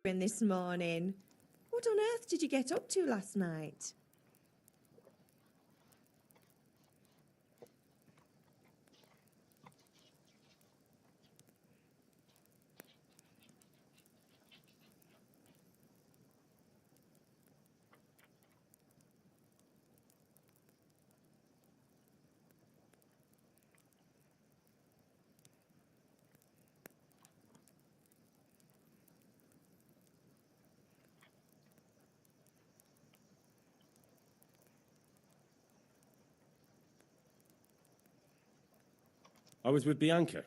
In this morning. What on earth did you get up to last night? I was with Bianca.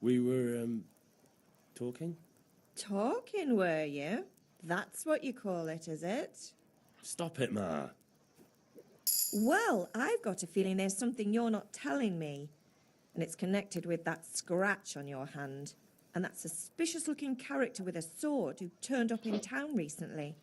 We were, talking? Talking, were you? That's what you call it, is it? Stop it, Ma. Well, I've got a feeling there's something you're not telling me. And it's connected with that scratch on your hand. And that suspicious-looking character with a sword who turned up in town recently.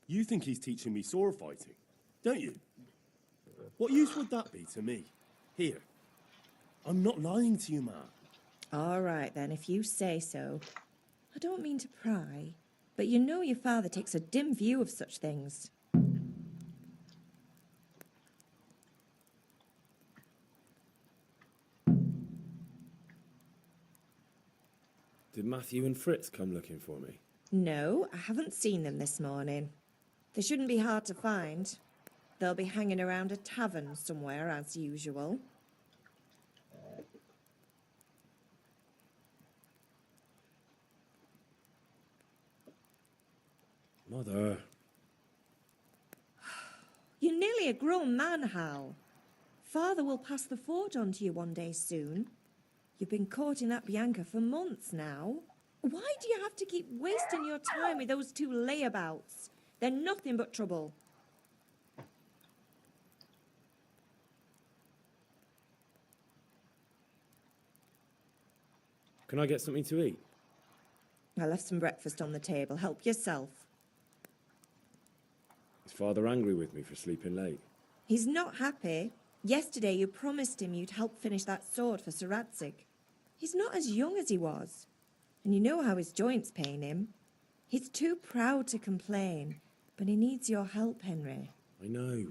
You think he's teaching me sword fighting, don't you? What use would that be to me? Here. I'm not lying to you, Ma. All right, then, if you say so. I don't mean to pry, but you know your father takes a dim view of such things. Did Matthew and Fritz come looking for me? No, I haven't seen them this morning. They shouldn't be hard to find. They'll be hanging around a tavern somewhere, as usual. Mother. You're nearly a grown man, Hal. Father will pass the fort on to you one day soon. You've been courting that Bianca for months now. Why do you have to keep wasting your time with those two layabouts? They're nothing but trouble. Can I get something to eat? I left some breakfast on the table. Help yourself. Is Father angry with me for sleeping late? He's not happy. Yesterday you promised him you'd help finish that sword for Sir Radzig. He's not as young as he was. And you know how his joints pain him. He's too proud to complain, but he needs your help, Henry. I know.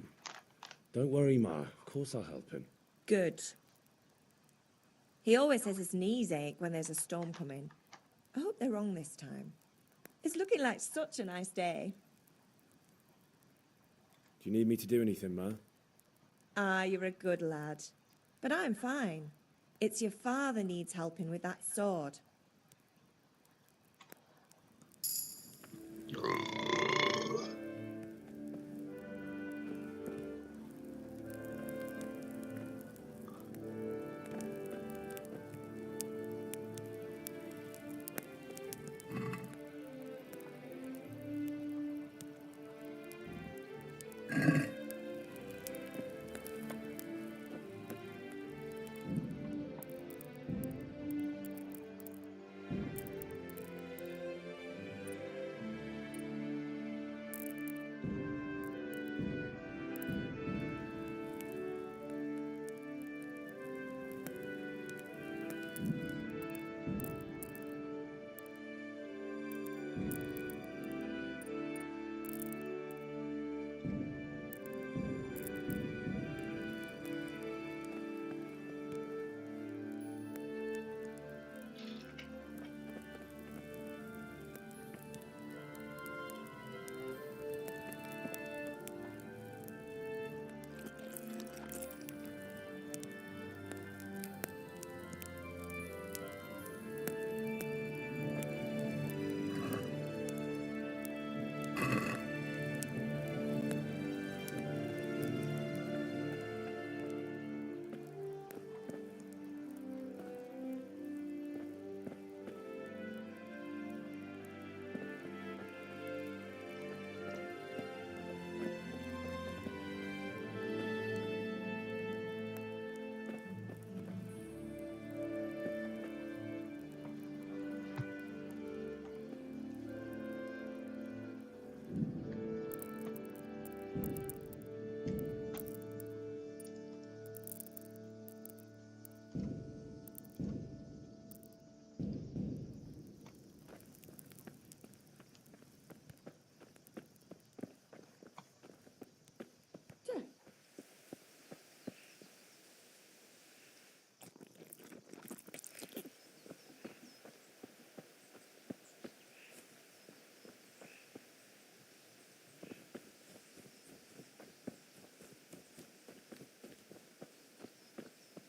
Don't worry, Ma. Of course I'll help him. Good. He always says his knees ache when there's a storm coming. I hope they're wrong this time. It's looking like such a nice day. Do you need me to do anything, Ma? Ah, you're a good lad. But I'm fine. It's your father needs helping with that sword.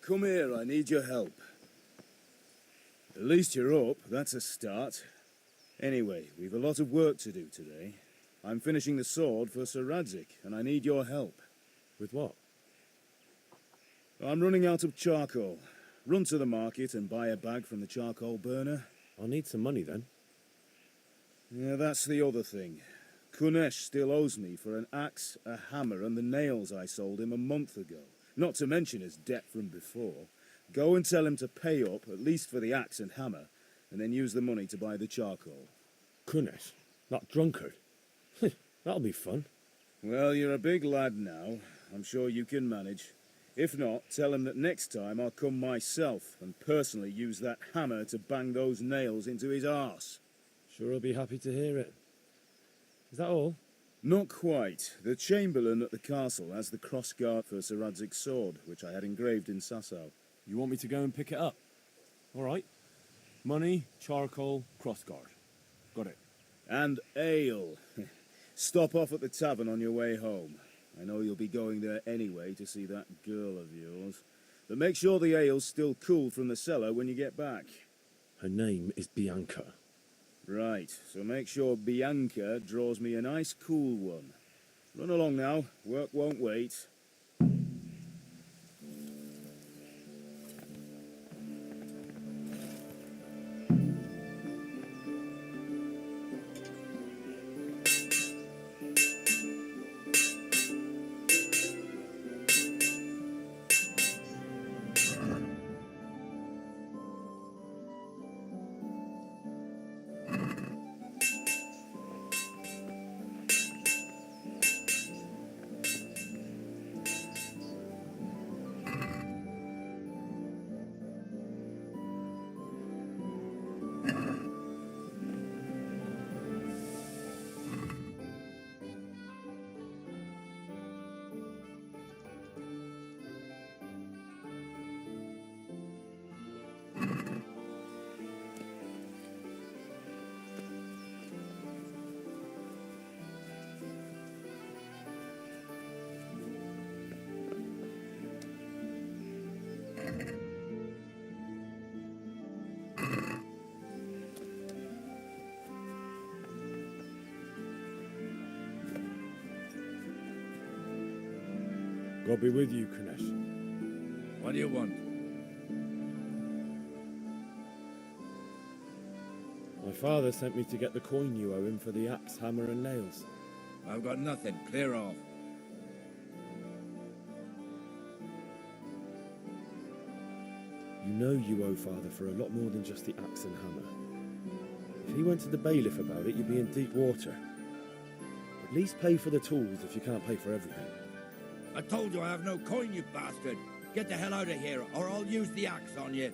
Come here, I need your help. At least you're up, that's a start. Anyway, we've a lot of work to do today. I'm finishing the sword for Sir Radzig, and I need your help. With what? I'm running out of charcoal. Run to the market and buy a bag from the charcoal burner. I'll need some money then. Yeah, that's the other thing. Kunesh still owes me for an axe, a hammer, and the nails I sold him a month ago. Not to mention his debt from before. Go and tell him to pay up, at least for the axe and hammer, and then use the money to buy the charcoal. Kunesh? That drunkard? That'll be fun. Well, you're a big lad now. I'm sure you can manage. If not, tell him that next time I'll come myself and personally use that hammer to bang those nails into his arse. Sure he'll be happy to hear it. Is that all? Not quite. The Chamberlain at the castle has the crossguard for Sir Radzig's sword, which I had engraved in Sasau. You want me to go and pick it up? All right. Money, charcoal, crossguard. Got it. And ale. Stop off at the tavern on your way home. I know you'll be going there anyway to see that girl of yours. But make sure the ale's still cool from the cellar when you get back. Her name is Bianca. Right, so make sure Bianca draws me a nice cool one. Run along now, work won't wait. God be with you, Kunesh. What do you want? My father sent me to get the coin you owe him for the axe, hammer and nails. I've got nothing. Clear off. You know you owe father for a lot more than just the axe and hammer. If he went to the bailiff about it, you'd be in deep water. At least pay for the tools if you can't pay for everything. I told you I have no coin, you bastard. Get the hell out of here, or I'll use the axe on you.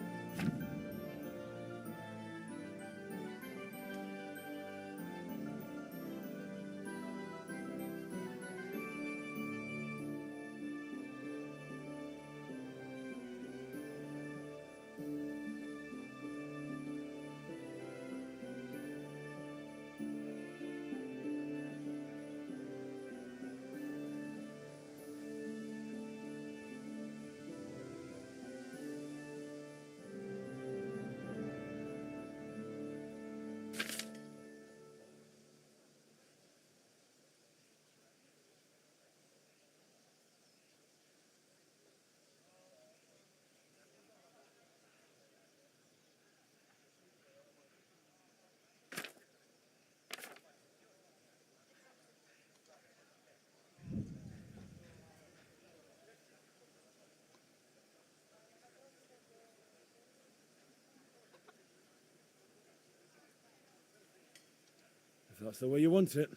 If that's the way you want it,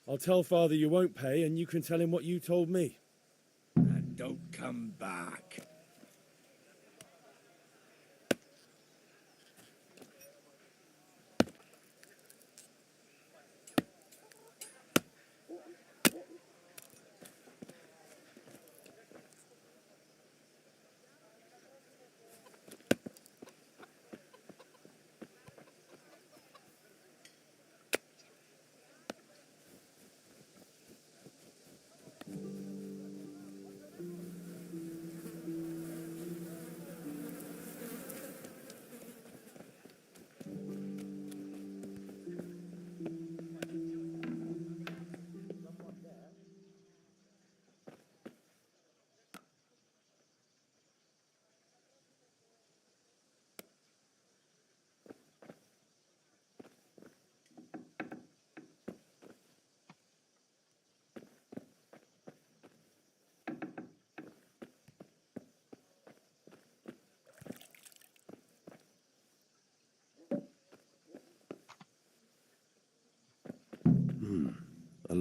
I'll tell father you won't pay and you can tell him what you told me. And don't come back.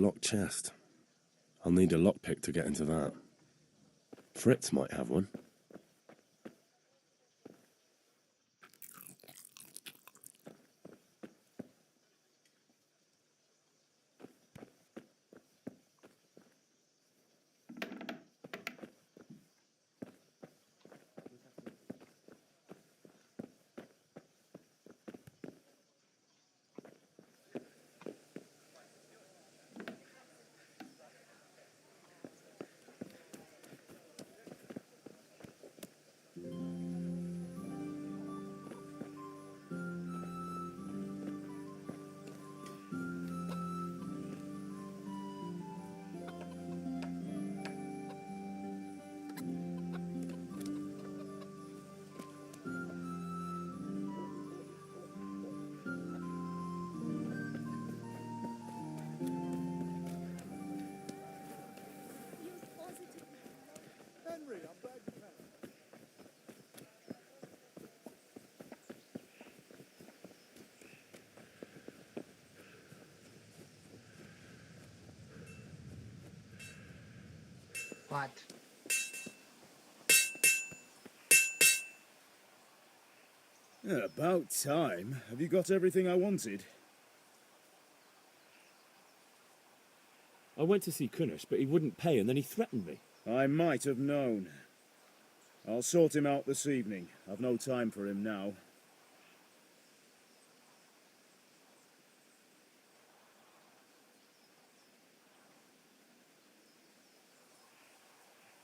locked chest. I'll need a lockpick to get into that. Fritz might have one. What? Yeah, about time. Have you got everything I wanted? I went to see Kunnish, but he wouldn't pay, and then he threatened me. I might have known. I'll sort him out this evening. I've no time for him now.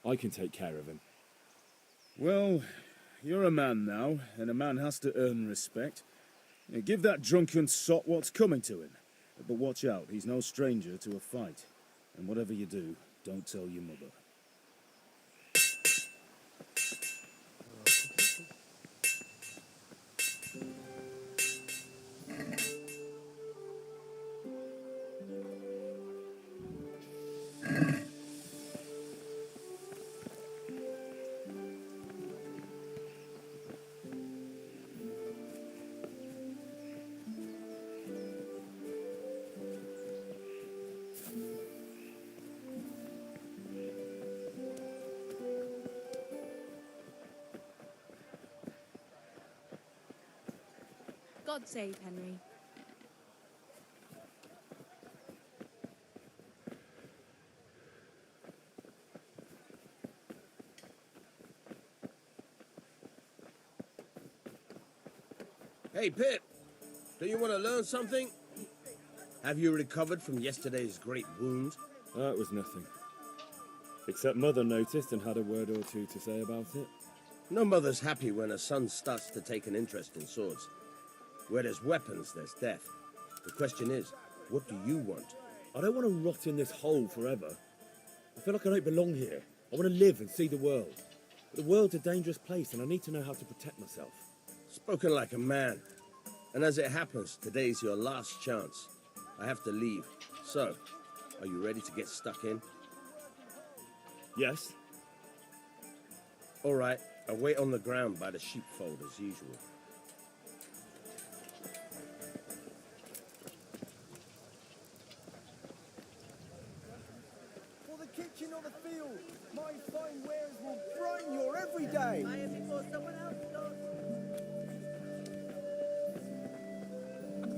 I can take care of him. Well, you're a man now, and a man has to earn respect. Give that drunken sot what's coming to him. But watch out, he's no stranger to a fight. And whatever you do, don't tell your mother. God save Henry. Hey, Pip, do you want to learn something? Have you recovered from yesterday's great wound? That was nothing. Except Mother noticed and had a word or two to say about it. No mother's happy when her son starts to take an interest in swords. Where there's weapons, there's death. The question is, what do you want? I don't want to rot in this hole forever. I feel like I don't belong here. I want to live and see the world. But the world's a dangerous place, and I need to know how to protect myself. Spoken like a man. And as it happens, today's your last chance. I have to leave. So, are you ready to get stuck in? Yes? All right, I'll wait on the ground by the sheepfold as usual. For the kitchen or the field, my fine wares will brighten your every day.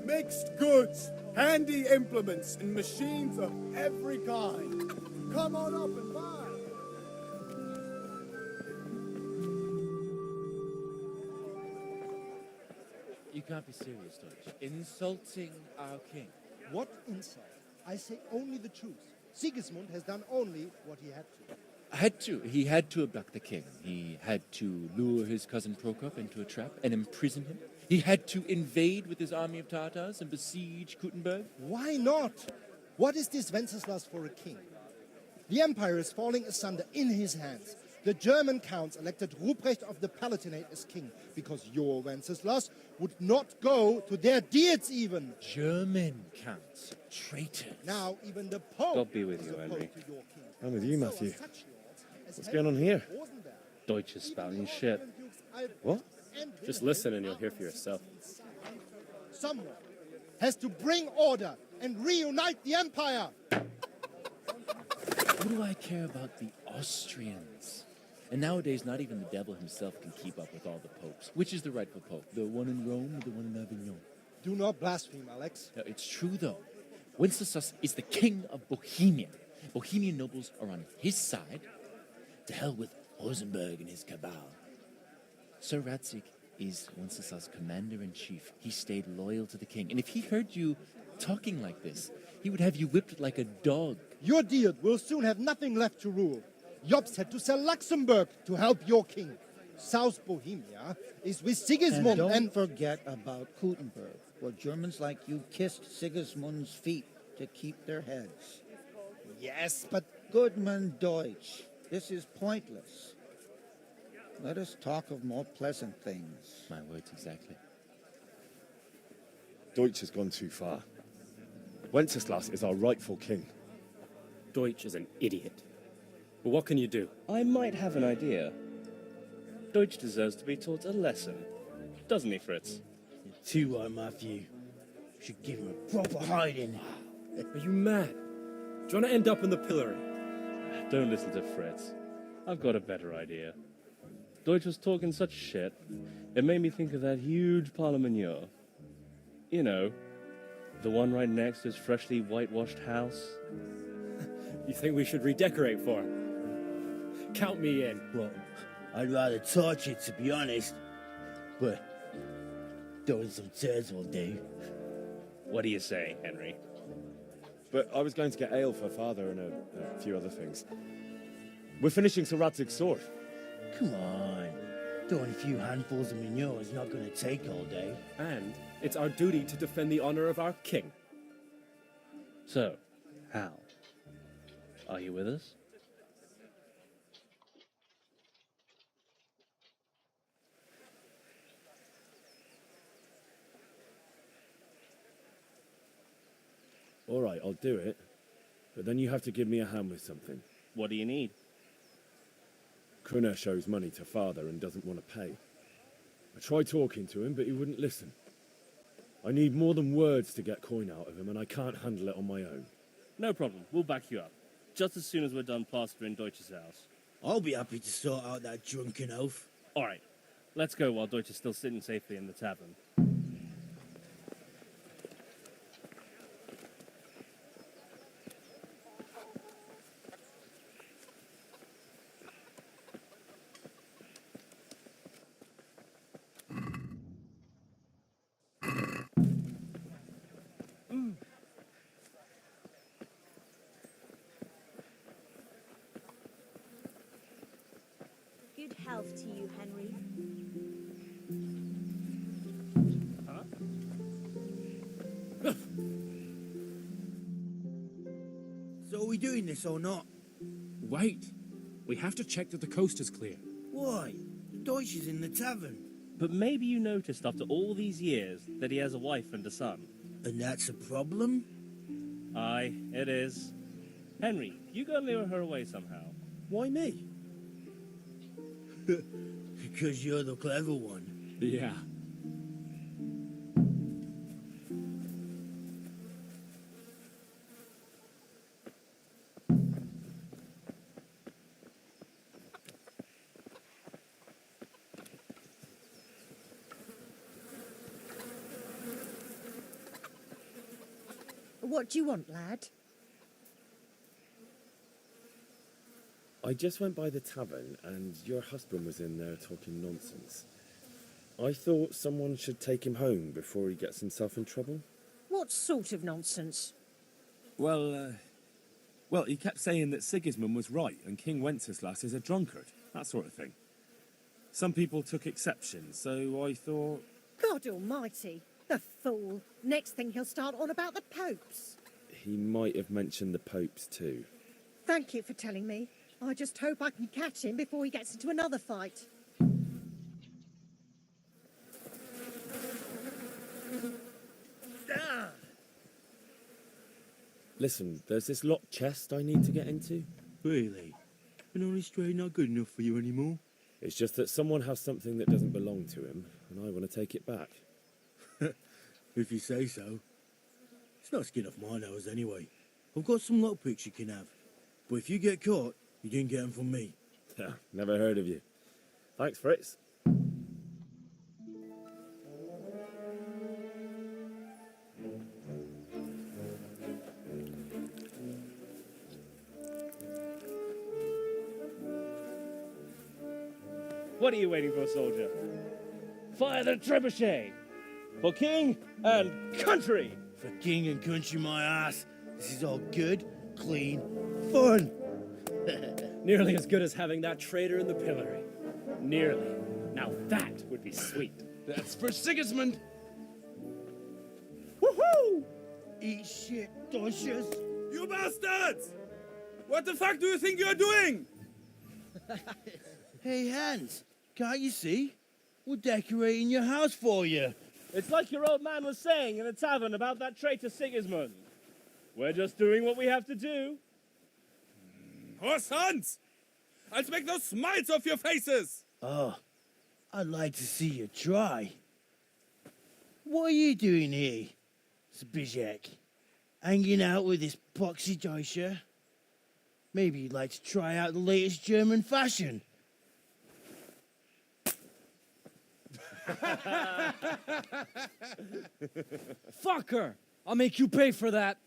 Mixed goods, handy implements, and machines of every kind. Come on up and buy. You can't be serious, Deutsch. Insulting our king. What insult? I say only the truth. Sigismund has done only what he had to. He had to abduct the king. He had to lure his cousin Prokop into a trap and imprison him. He had to invade with his army of Tatars and besiege Kuttenberg. Why not? What is this Wenceslas for a king? The empire is falling asunder in his hands. The German counts elected Ruprecht of the Palatinate as king because your Wenceslas would not go to their deeds even. German counts, traitors. Now even the Pope God be with is you, opposed Henry. to your king. I'm with you, So Matthew. are such lords as What's going on Henry here? Rosenberg. Deutsch is spouting shit. What? Just listen and you'll hear for yourself. Someone has to bring order and reunite the empire. What do I care about the Austrians? And nowadays, not even the devil himself can keep up with all the popes. Which is the rightful pope? The one in Rome or the one in Avignon? Do not blaspheme, Alex. No, it's true, though. Wenceslas is the king of Bohemia. Bohemian nobles are on his side. To hell with Rosenberg and his cabal. Sir Ratzik is Wenceslas' commander-in-chief. He stayed loyal to the king. And if he heard you talking like this, he would have you whipped like a dog. Your dear will soon have nothing left to rule. Jobst had to sell Luxembourg to help your king. South Bohemia is with Sigismund And don't forget about Gutenberg, where Germans like you kissed Sigismund's feet to keep their heads. Yes, but Goodman Deutsch, this is pointless. Let us talk of more pleasant things. My words exactly. Deutsch has gone too far. Wenceslas is our rightful king. Deutsch is an idiot. But what can you do? I might have an idea. Deutsch deserves to be taught a lesson. Doesn't he, Fritz? You're too right, Matthew. Should give him a proper hiding. Are you mad? Do you want to end up in the pillory? Don't listen to Fritz. I've got a better idea. Deutsch was talking such shit, it made me think of that huge parliament. You know, the one right next to his freshly whitewashed house. You think we should redecorate for him? Count me in. Well, I'd rather torch it, to be honest. But throwing some tears will do. What do you say, Henry? But I was going to get ale for father and a few other things. We're finishing Sir Radzig's sword. Come on. Throwing a few handfuls of manure is not going to take all day. And it's our duty to defend the honor of our king. So, Hal, are you with us? All right, I'll do it. But then you have to give me a hand with something. What do you need? Kunesh shows money to father and doesn't want to pay. I tried talking to him, but he wouldn't listen. I need more than words to get coin out of him, and I can't handle it on my own. No problem. We'll back you up. Just as soon as we're done plastering Deutsch's house. I'll be happy to sort out that drunken oaf. All right. Let's go while Deutsch is still sitting safely in the tavern. Good health to you, Henry. So are we doing this or not? Wait. We have to check that the coast is clear. Why? Deutsch is in the tavern. But maybe you noticed after all these years that he has a wife and a son. And that's a problem? Aye, it is. Henry, you go lure her away somehow. Why me? Because you're the clever one. Yeah. What do you want, lad? I just went by the tavern, and your husband was in there talking nonsense. I thought someone should take him home before he gets himself in trouble. What sort of nonsense? Well, he kept saying that Sigismund was right and King Wenceslas is a drunkard, that sort of thing. Some people took exception, so I thought... God almighty, the fool. Next thing he'll start on about the popes. He might have mentioned the popes too. Thank you for telling me. I just hope I can catch him before he gets into another fight. Listen, there's this locked chest I need to get into. Really? An honest trade not good enough for you anymore? It's just that someone has something that doesn't belong to him, and I want to take it back. If you say so. It's not skin off my nose anyway. I've got some lockpicks you can have. But if you get caught, you didn't get them from me. Never heard of you. Thanks, Fritz. What are you waiting for, soldier? Fire the trebuchet! For king and country! For king and country, my ass. This is all good, clean, fun. Nearly as good as having that traitor in the pillory. Nearly. Now that would be sweet. That's for Sigismund. Woohoo! Eat shit, dodgers. You bastards! What the fuck do you think you're doing? Hey, Hans, can't you see? We're decorating your house for you. It's like your old man was saying in the tavern about that traitor Sigismund. We're just doing what we have to do. Oh, sons! I'll make those smiles off your faces! Oh, I'd like to see you try. What are you doing here, Zbigniew? Hanging out with this poxy Deutscher? Maybe you'd like to try out the latest German fashion. Fuck her! I'll make you pay for that.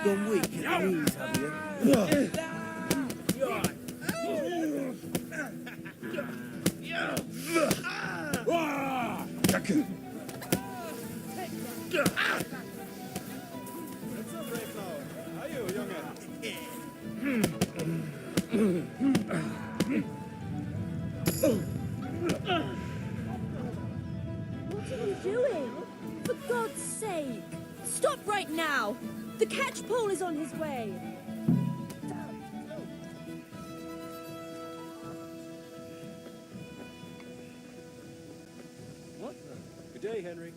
Don't weak at the knees, have you? What are you doing? For God's sake! Stop right now! The catch pole is on his way! What? Good day, Henry.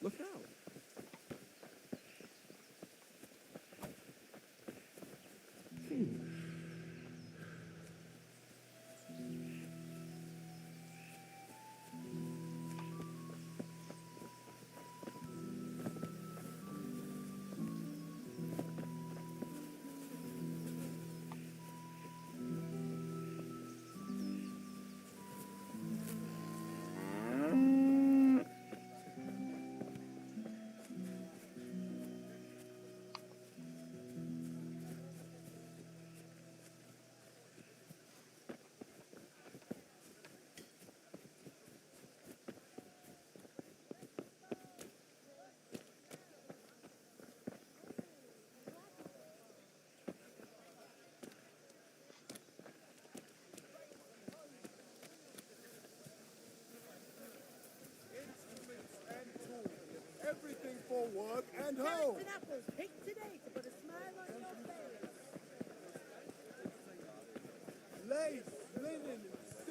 Look out. Everything for work and home. Apples picked today to put a smile on your face. Lace, linen, and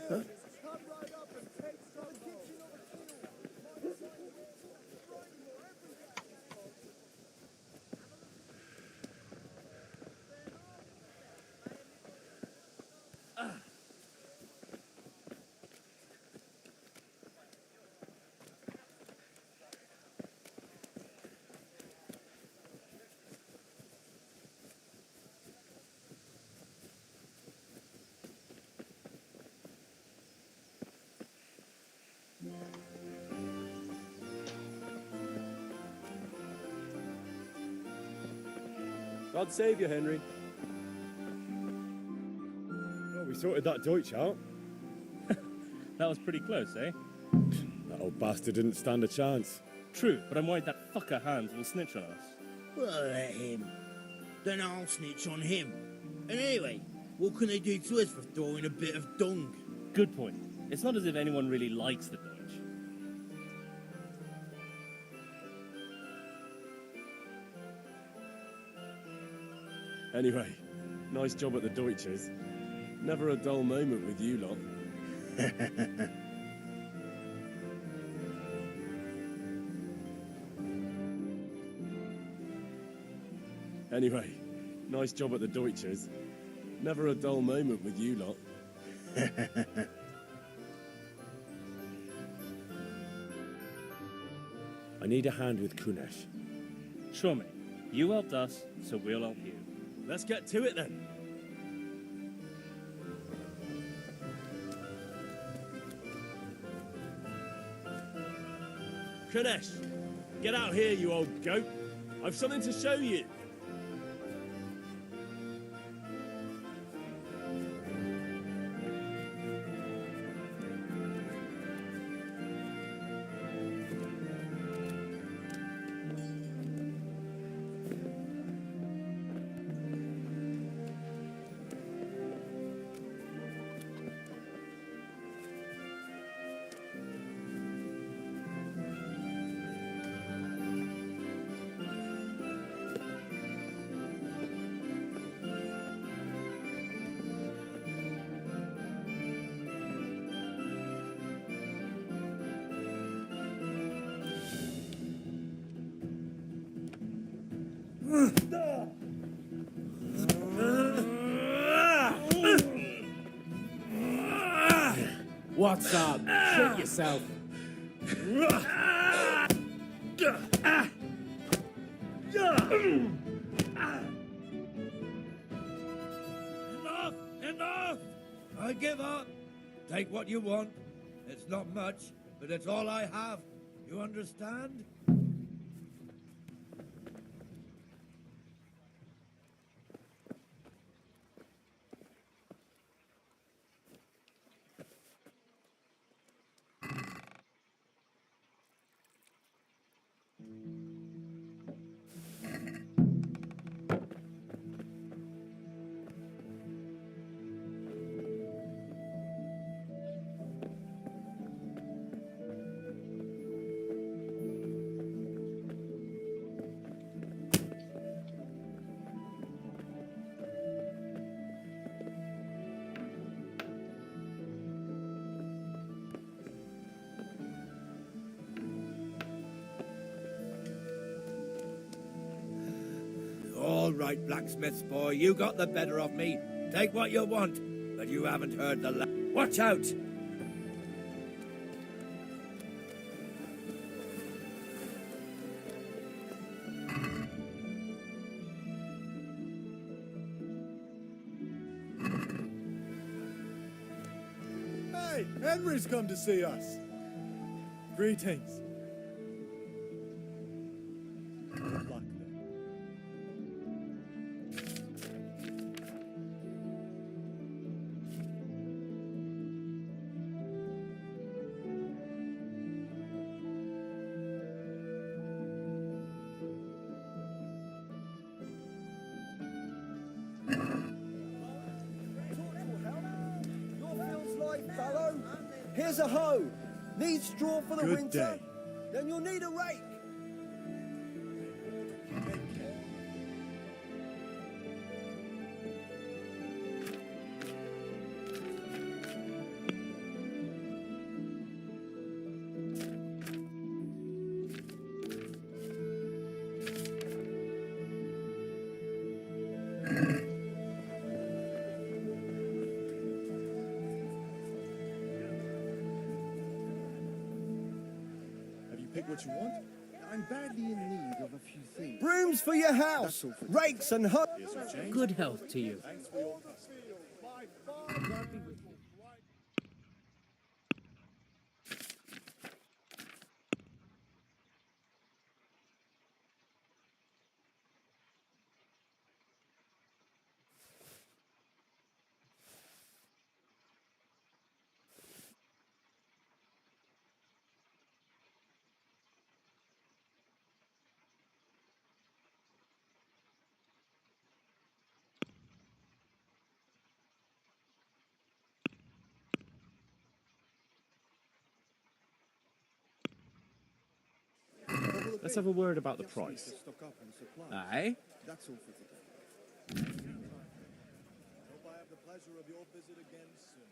silk. Come right up and take some home. God save you, Henry. Well, we sorted that Deutsch out. That was pretty close, eh? That old bastard didn't stand a chance. True, but I'm worried that fucker Hans will snitch on us. Well, let him. Then I'll snitch on him. And anyway, what can they do to us for throwing a bit of dung? Good point. It's not as if anyone really likes the Deutsch. Anyway, nice job at the Deutsches. Never a dull moment with you lot. Anyway, nice job at the Deutsches. Never a dull moment with you lot. I need a hand with Kunesh. Sure, mate. You helped us, so we'll help you. Let's get to it then. Kadesh, get out here, you old goat. I've something to show you. What's up? Shake yourself. Enough! Enough! I give up. Take what you want. It's not much, but it's all I have. You understand? All right, blacksmith's boy, you got the better of me. Take what you want, but you haven't heard the Watch out! Hey, Henry's come to see us. Greetings. Good luck then. Fellow, here's a hoe. Need straw for the Good winter? day. Then you'll need a rake. Pick what you want. I'm badly in need of a few things. Brooms for your house. Rakes and hoes. Good health to you. let's have a word about the price. Aye? That's all for today. Hope I have the pleasure of your visit again soon.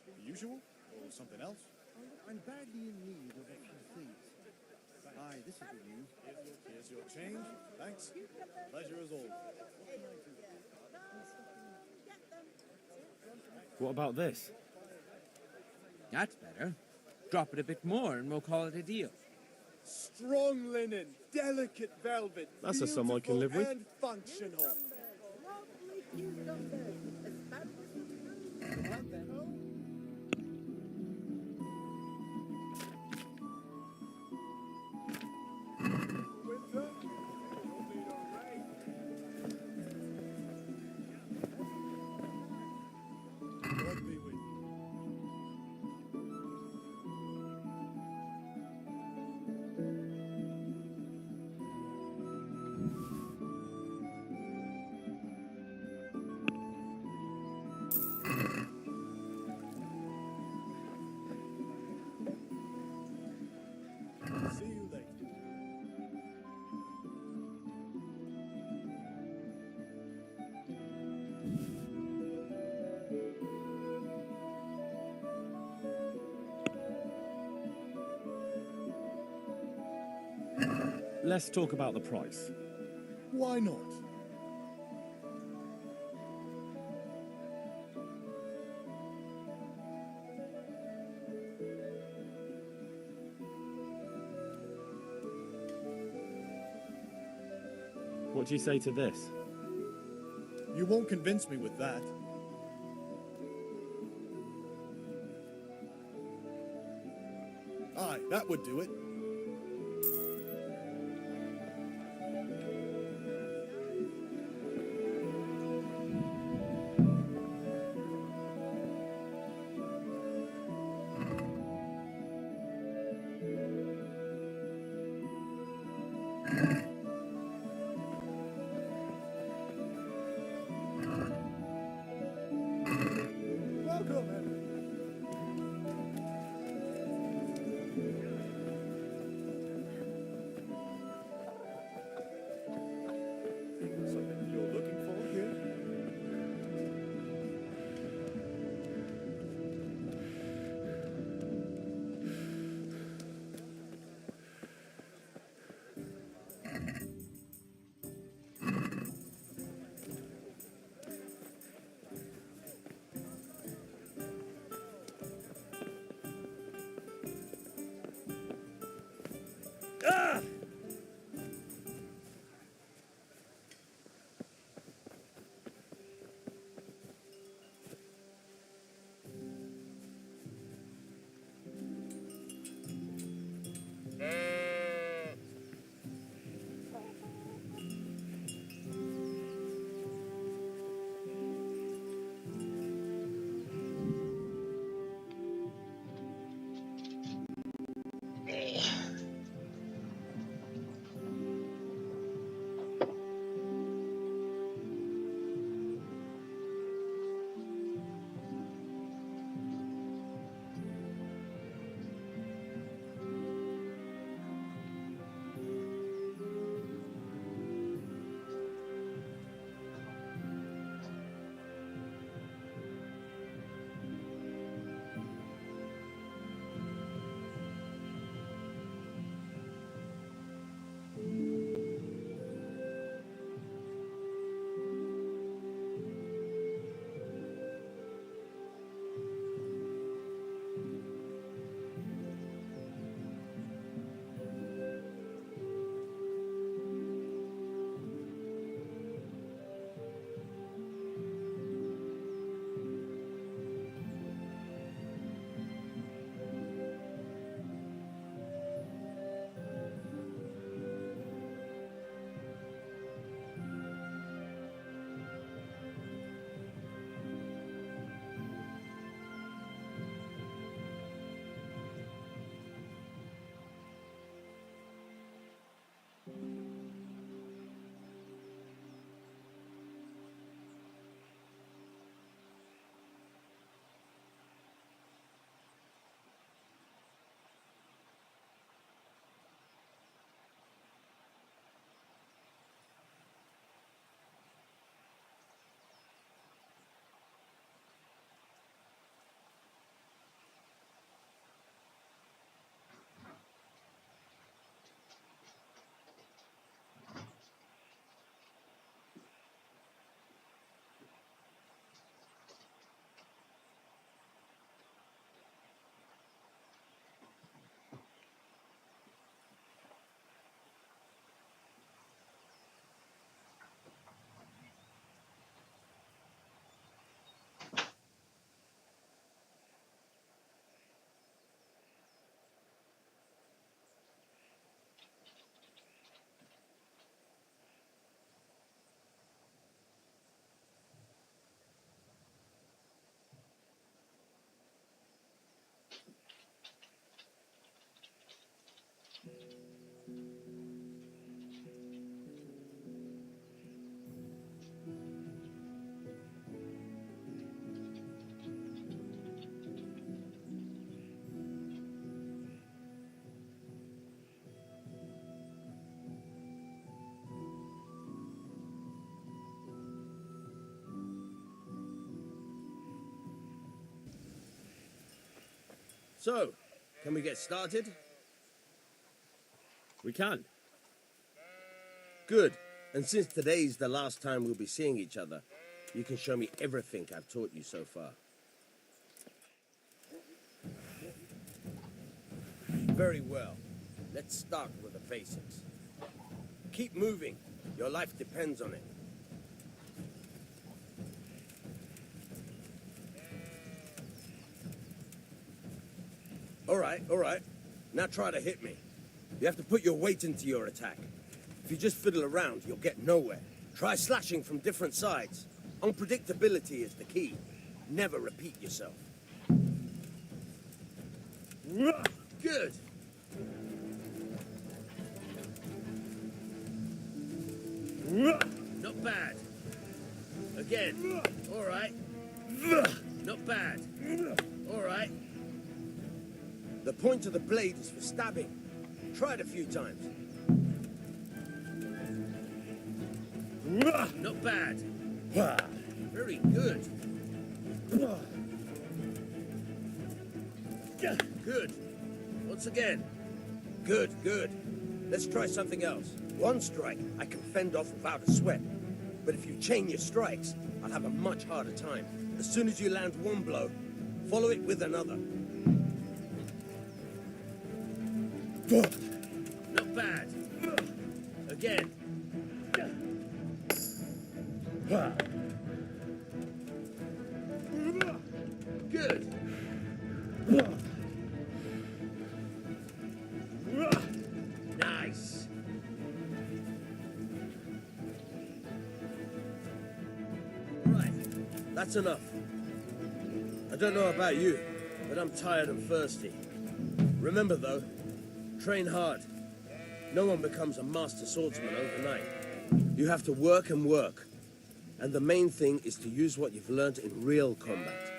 The usual? Or something else? I'm badly in need of a few things. Aye, this will be you. Here's your change. Thanks. Pleasure as always. What about this? That's better. Drop it a bit more and we'll call it a deal. Strong linen, delicate velvet. That's a sum I can live with. And functional. See you later. Let's talk about the price. Why not? What do you say to this? You won't convince me with that. Aye, that would do it. Welcome, Henry. Something you're looking for here? So, can we get started? We can. Good. And since today's the last time we'll be seeing each other, you can show me everything I've taught you so far. Very well. Let's start with the basics. Keep moving. Your life depends on it. All right. Now try to hit me. You have to put your weight into your attack. If you just fiddle around, you'll get nowhere. Try slashing from different sides. Unpredictability is the key. Never repeat yourself. Good. Not bad. Again. All right. Not bad. All right. The point of the blade is for stabbing. Try it a few times. Not bad. Very good. Good. Once again. Good. Let's try something else. One strike I can fend off without a sweat. But if you chain your strikes, I'll have a much harder time. As soon as you land one blow, follow it with another. Not bad. Again. Good. Nice. Right. That's enough. I don't know about you, but I'm tired and thirsty. Remember though, train hard. No one becomes a master swordsman overnight. You have to work and work. And the main thing is to use what you've learned in real combat.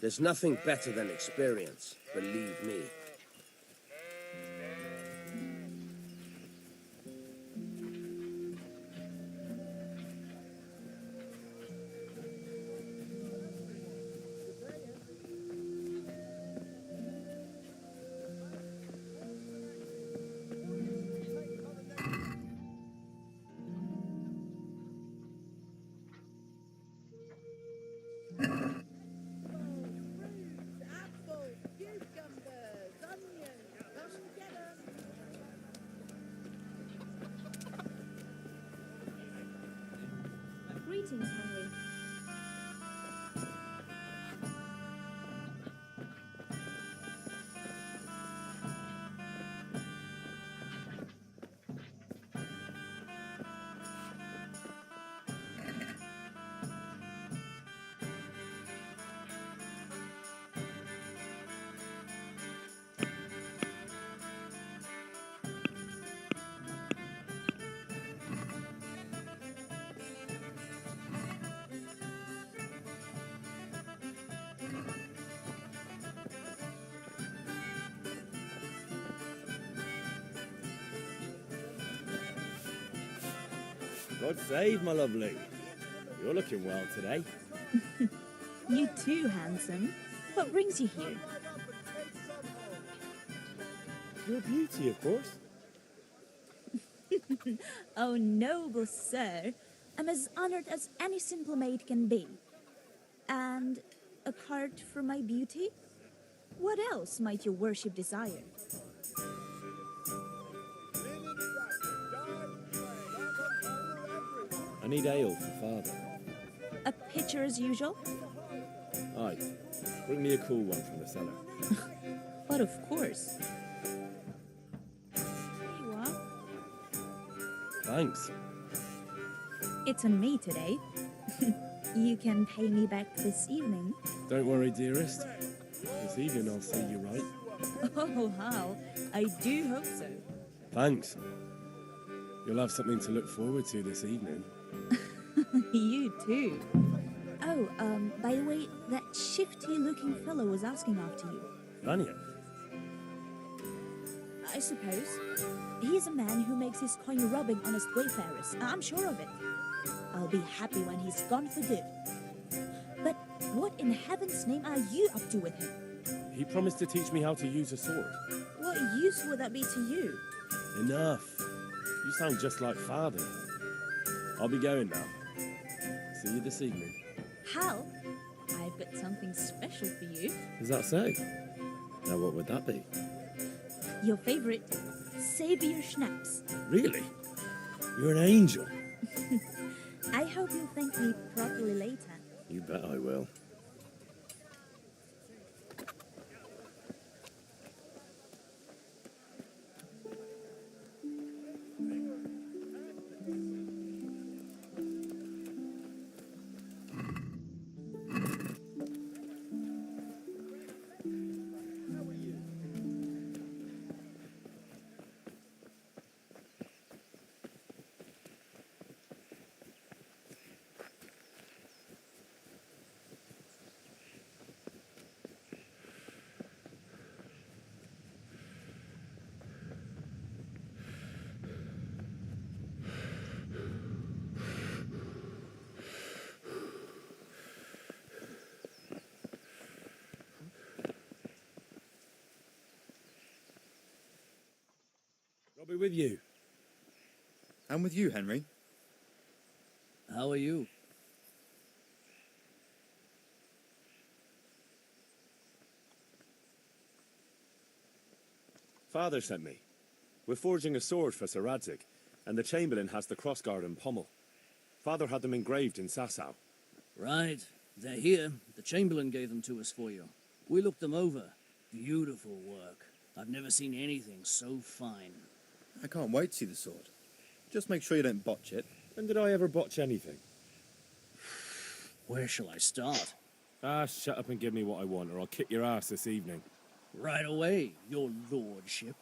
There's nothing better than experience, believe me. Apples, cucumbers, onions. Come and get 'em. Greetings, Henry. God save, my lovely. You're looking well today. You too, handsome. What brings you here? Your beauty, of course. Oh, noble sir. I'm as honored as any simple maid can be. And a card for my beauty? What else might your worship desire? I need ale for father. A pitcher as usual? Aye. Bring me a cool one from the cellar. But of course. Here you are. Thanks. It's on me today. You can pay me back this evening. Don't worry, dearest. This evening I'll see you right. Oh, how? I do hope so. Thanks. You'll have something to look forward to this evening. You too. Oh, by the way, that shifty-looking fellow was asking after you. Vanya? I suppose. He's a man who makes his coin robbing honest wayfarers. I'm sure of it. I'll be happy when he's gone for good. But what in heaven's name are you up to with him? He promised to teach me how to use a sword. What use would that be to you? Enough. You sound just like Father. I'll be going now. See you this evening. Hal, I've got something special for you. Is that so? Now what would that be? Your favorite Savior Schnapps. Really? You're an angel. I hope you'll thank me properly later. You bet I will. I'll be with you. I'm with you, Henry. How are you? Father sent me. We're forging a sword for Sir Radzig, and the Chamberlain has the crossguard and pommel. Father had them engraved in Sasau. Right. They're here. The Chamberlain gave them to us for you. We looked them over. Beautiful work. I've never seen anything so fine. I can't wait to see the sword. Just make sure you don't botch it. When did I ever botch anything? Where shall I start? Ah, shut up and give me what I want, or I'll kick your ass this evening. Right away, your lordship.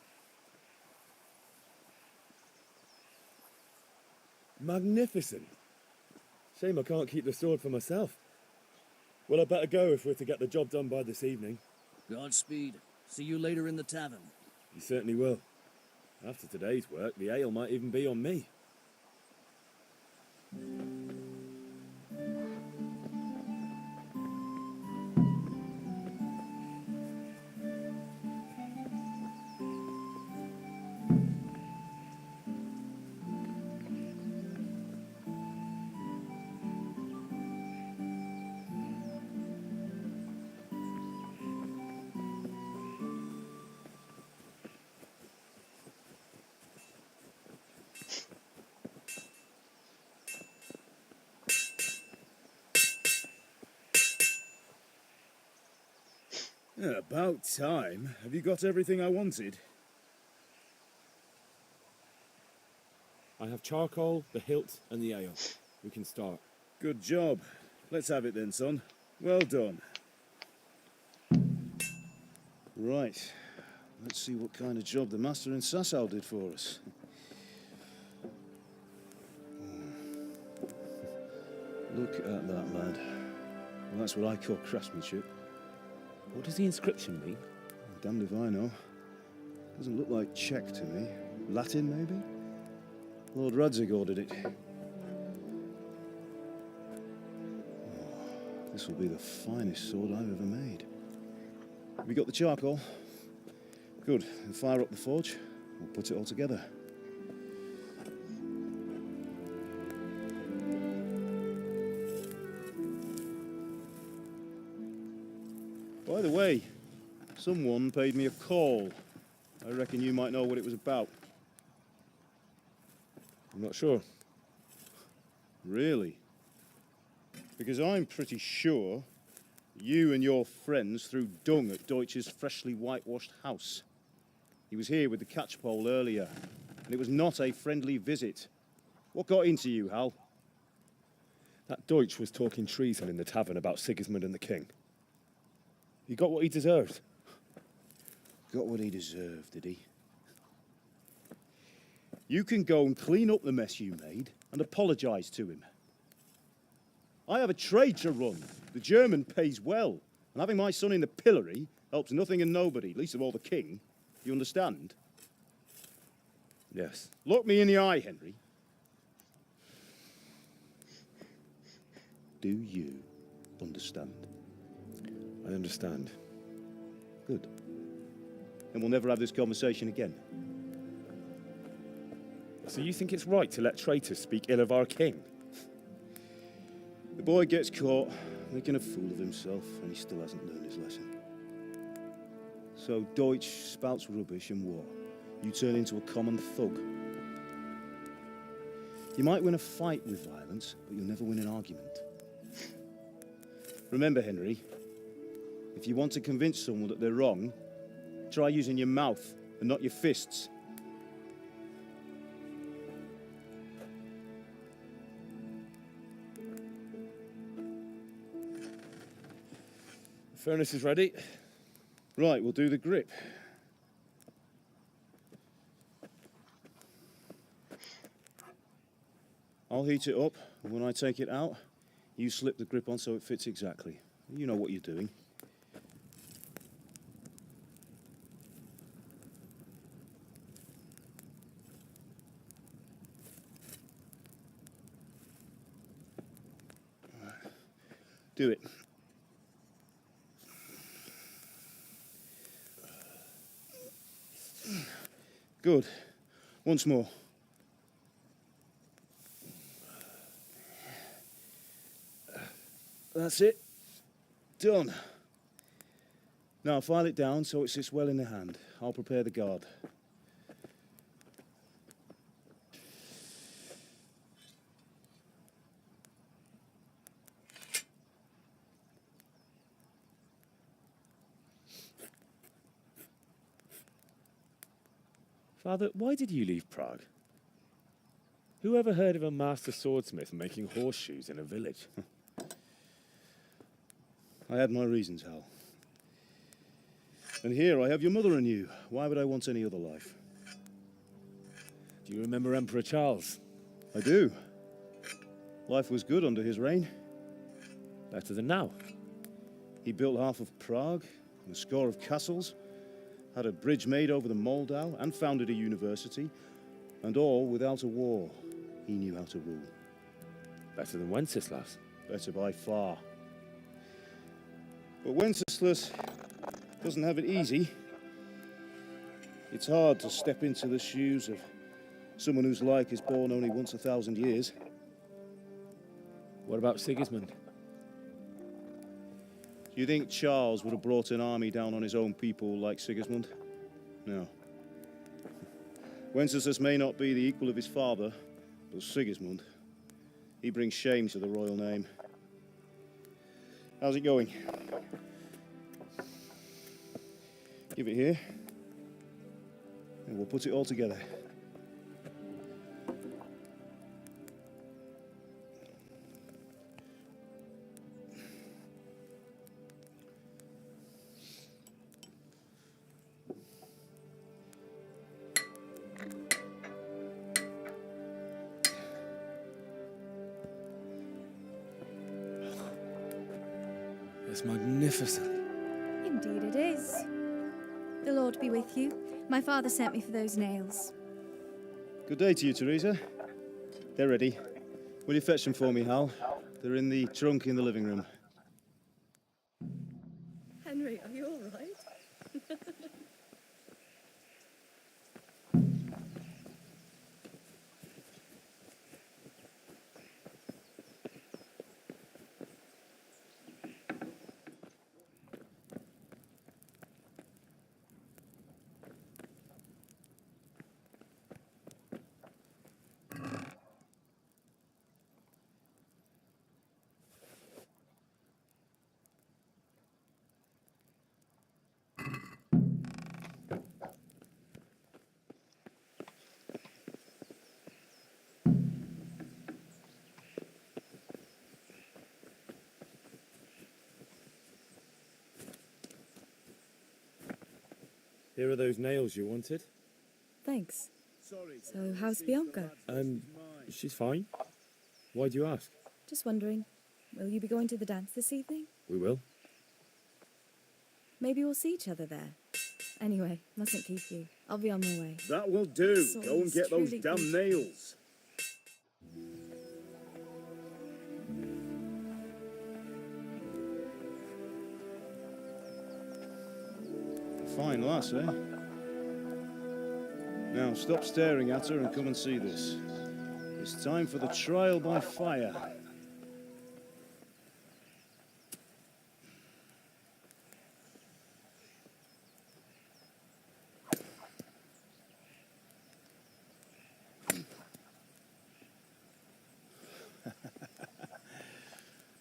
Magnificent. Shame I can't keep the sword for myself. Well, I better go if we're to get the job done by this evening. Godspeed. See you later in the tavern. You certainly will. After today's work, the ale might even be on me. Yeah, about time. Have you got everything I wanted? I have charcoal, the hilt, and the ale. We can start. Good job. Let's have it then, son. Well done. Right. Let's see what kind of job the master in Sasau did for us. Look at that, lad. Well, that's what I call craftsmanship. What does the inscription mean? Damned if I know. Doesn't look like Czech to me. Latin, maybe? Lord Radzig ordered it. Oh, this will be the finest sword I've ever made. Have you got the charcoal? Good. Then fire up the forge. We'll put it all together. By the way, someone paid me a call. I reckon you might know what it was about. I'm not sure. Really? Because I'm pretty sure you and your friends threw dung at Deutsch's freshly whitewashed house. He was here with the catchpole earlier, and it was not a friendly visit. What got into you, Hal? That Deutsch was talking treason in the tavern about Sigismund and the king. He got what he deserved. Got what he deserved, did he? You can go and clean up the mess you made and apologise to him. I have a trade to run. The German pays well, and having my son in the pillory helps nothing and nobody, least of all the king. You understand? Yes. Look me in the eye, Henry. Do you understand? I understand. Good. Then we'll never have this conversation again. So you think it's right to let traitors speak ill of our king? The boy gets caught, making a fool of himself, and he still hasn't learned his lesson. So Deutsch spouts rubbish and war. You turn into a common thug. You might win a fight with violence, but you'll never win an argument. Remember, Henry, if you want to convince someone that they're wrong, try using your mouth and not your fists. The furnace is ready. Right, we'll do the grip. I'll heat it up, and when I take it out, you slip the grip on so it fits exactly. You know what you're doing. Do it. Good. Once more. That's it. Done. Now file it down so it sits well in the hand. I'll prepare the guard. Father, why did you leave Prague? Who ever heard of a master swordsmith making horseshoes in a village? I had my reasons, Hal. And here I have your mother and you. Why would I want any other life? Do you remember Emperor Charles? I do. Life was good under his reign. Better than now. He built half of Prague, and a score of castles, had a bridge made over the Moldau, and founded a university, and all without a war. He knew how to rule. Better than Wenceslas. Better by far. But Wenceslas doesn't have it easy. It's hard to step into the shoes of someone whose like is born only once 1,000 years. What about Sigismund? Do you think Charles would have brought an army down on his own people like Sigismund? No. Wenceslas may not be the equal of his father, but Sigismund, he brings shame to the royal name. How's it going? Give it here, and we'll put it all together. It's magnificent. Indeed it is. The Lord be with you. My father sent me for those nails. Good day to you, Teresa. They're ready. Will you fetch them for me, Hal? They're in the trunk in the living room. Henry, are you all right? Here are those nails you wanted. Thanks. So, how's Bianca? She's fine. Why do you ask? Just wondering, will you be going to the dance this evening? We will. Maybe we'll see each other there. Anyway, mustn't keep you. I'll be on my way. That will do. Sword Go and is get those truly damn beautiful. nails. Fine lass, eh? Now, stop staring at her and come and see this. It's time for the trial by fire.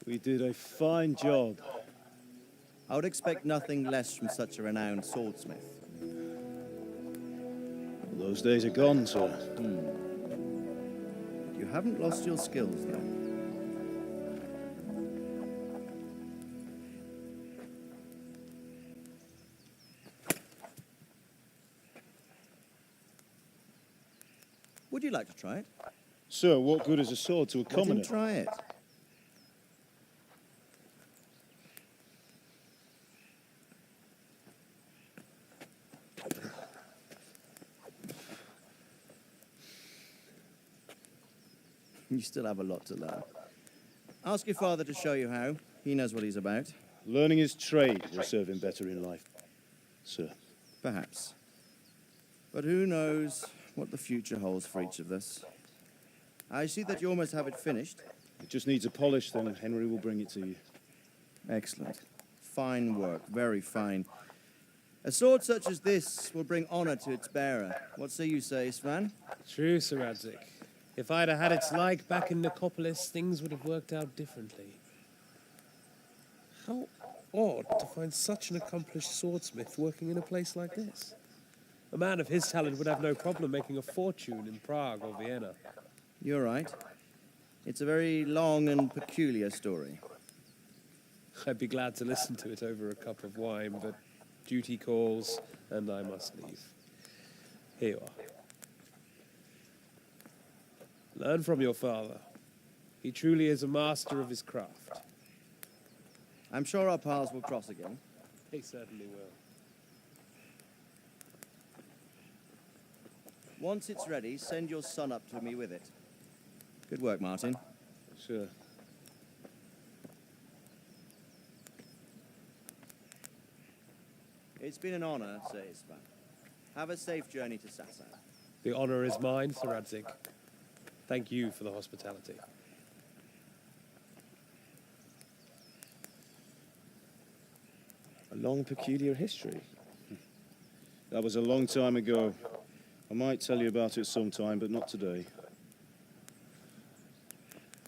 We did a fine job. I would expect nothing less from such a renowned swordsmith. Those days are gone, sir. You haven't lost your skills, though. Would you like to try it? Sir, what good is a sword to a Let him commoner? try it. You still have a lot to learn. Ask your father to show you how. He knows what he's about. Learning his trade will serve him better in life, sir. Perhaps. But who knows what the future holds for each of us. I see that you almost have it finished. It just needs a polish, then Henry will bring it to you. Excellent. Fine work, very fine. A sword such as this will bring honor to its bearer. What say you, Svan? True, Sir Radzik. If I'd have had its like back in Nicopolis, things would have worked out differently. How odd to find such an accomplished swordsmith working in a place like this. A man of his talent would have no problem making a fortune in Prague or Vienna. You're right. It's a very long and peculiar story. I'd be glad to listen to it over a cup of wine, but duty calls, and I must leave. Here you are. Learn from your father. He truly is a master of his craft. I'm sure our paths will cross again. He certainly will. Once it's ready, send your son up to me with it. Good work, Martin. Sure. It's been an honor, Sir Isvan. Have a safe journey to Sassan. The honor is mine, Sir Radzik. Thank you for the hospitality. A long, peculiar history. That was a long time ago. I might tell you about it sometime, but not today.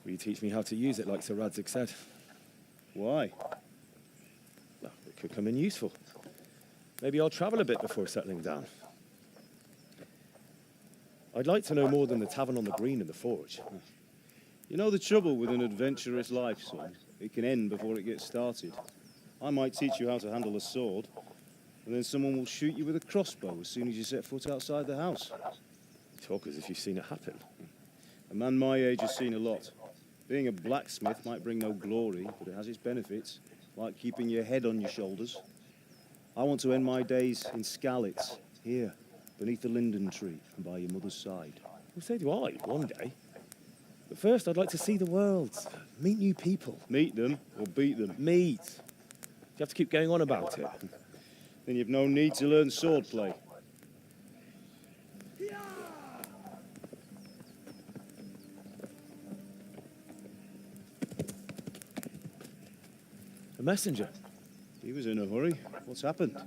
Will you teach me how to use it, like Sir Radzik said? Why? Well, it could come in useful. Maybe I'll travel a bit before settling down. I'd like to know more than the tavern on the green and the forge. You know the trouble with an adventurous life, son? It can end before it gets started. I might teach you how to handle a sword, and then someone will shoot you with a crossbow as soon as you set foot outside the house. You talk as if you've seen it happen. A man my age has seen a lot. Being a blacksmith might bring no glory, but it has its benefits, like keeping your head on your shoulders. I want to end my days in Skalitz, here, beneath the linden tree and by your mother's side. Well, so do I, one day. But first, I'd like to see the world, meet new people. Meet them or beat them? Meet. You have to keep going on about it. Then you've no need to learn swordplay. A messenger. He was in a hurry. What's happened?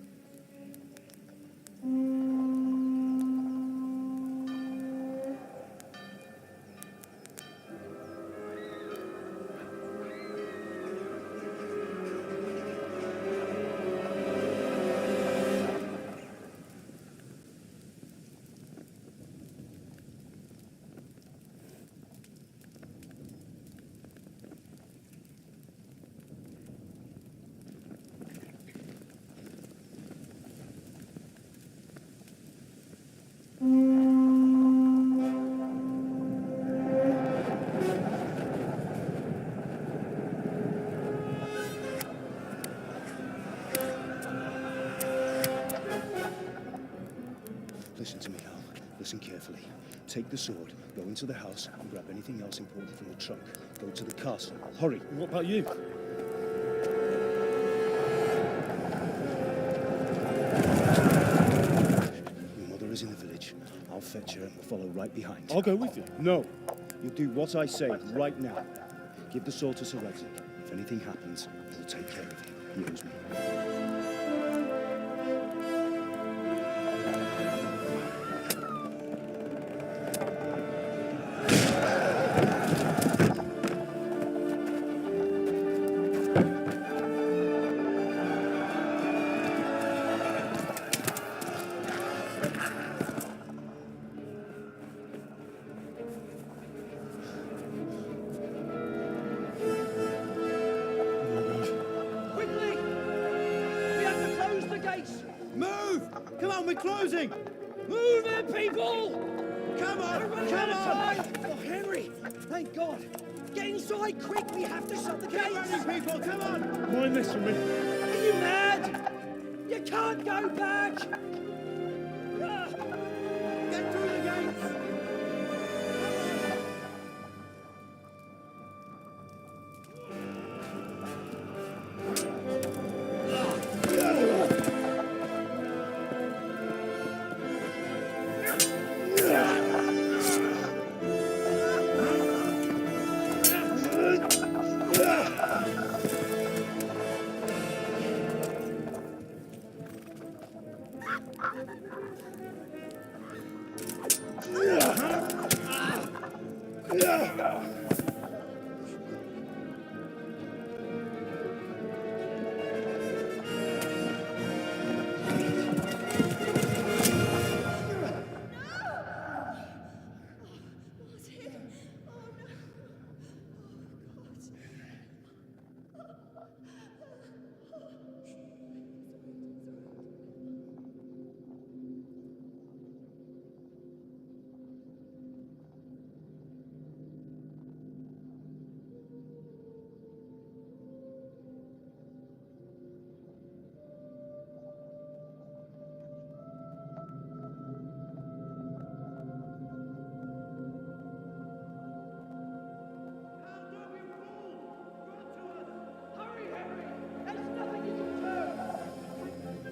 Listen to me, Hal. Listen carefully. Take the sword, go into the house, and grab anything else important from the trunk. Go to the castle. Hurry. What about you? right behind. I'll go with you. No. You do what I say right now. Give the sword to Sir Redzik. If anything happens, he'll take care of you. He owes me. Quickly! We have to close the gates! Move! Come on, we're closing! Move it, people! Come on! Come on! Time. Oh, Henry! Thank God! Get inside, quick! We have to shut the gates! Get ready, people! Come on! Why mess with me? Are you mad? You can't go back! Get through the gates!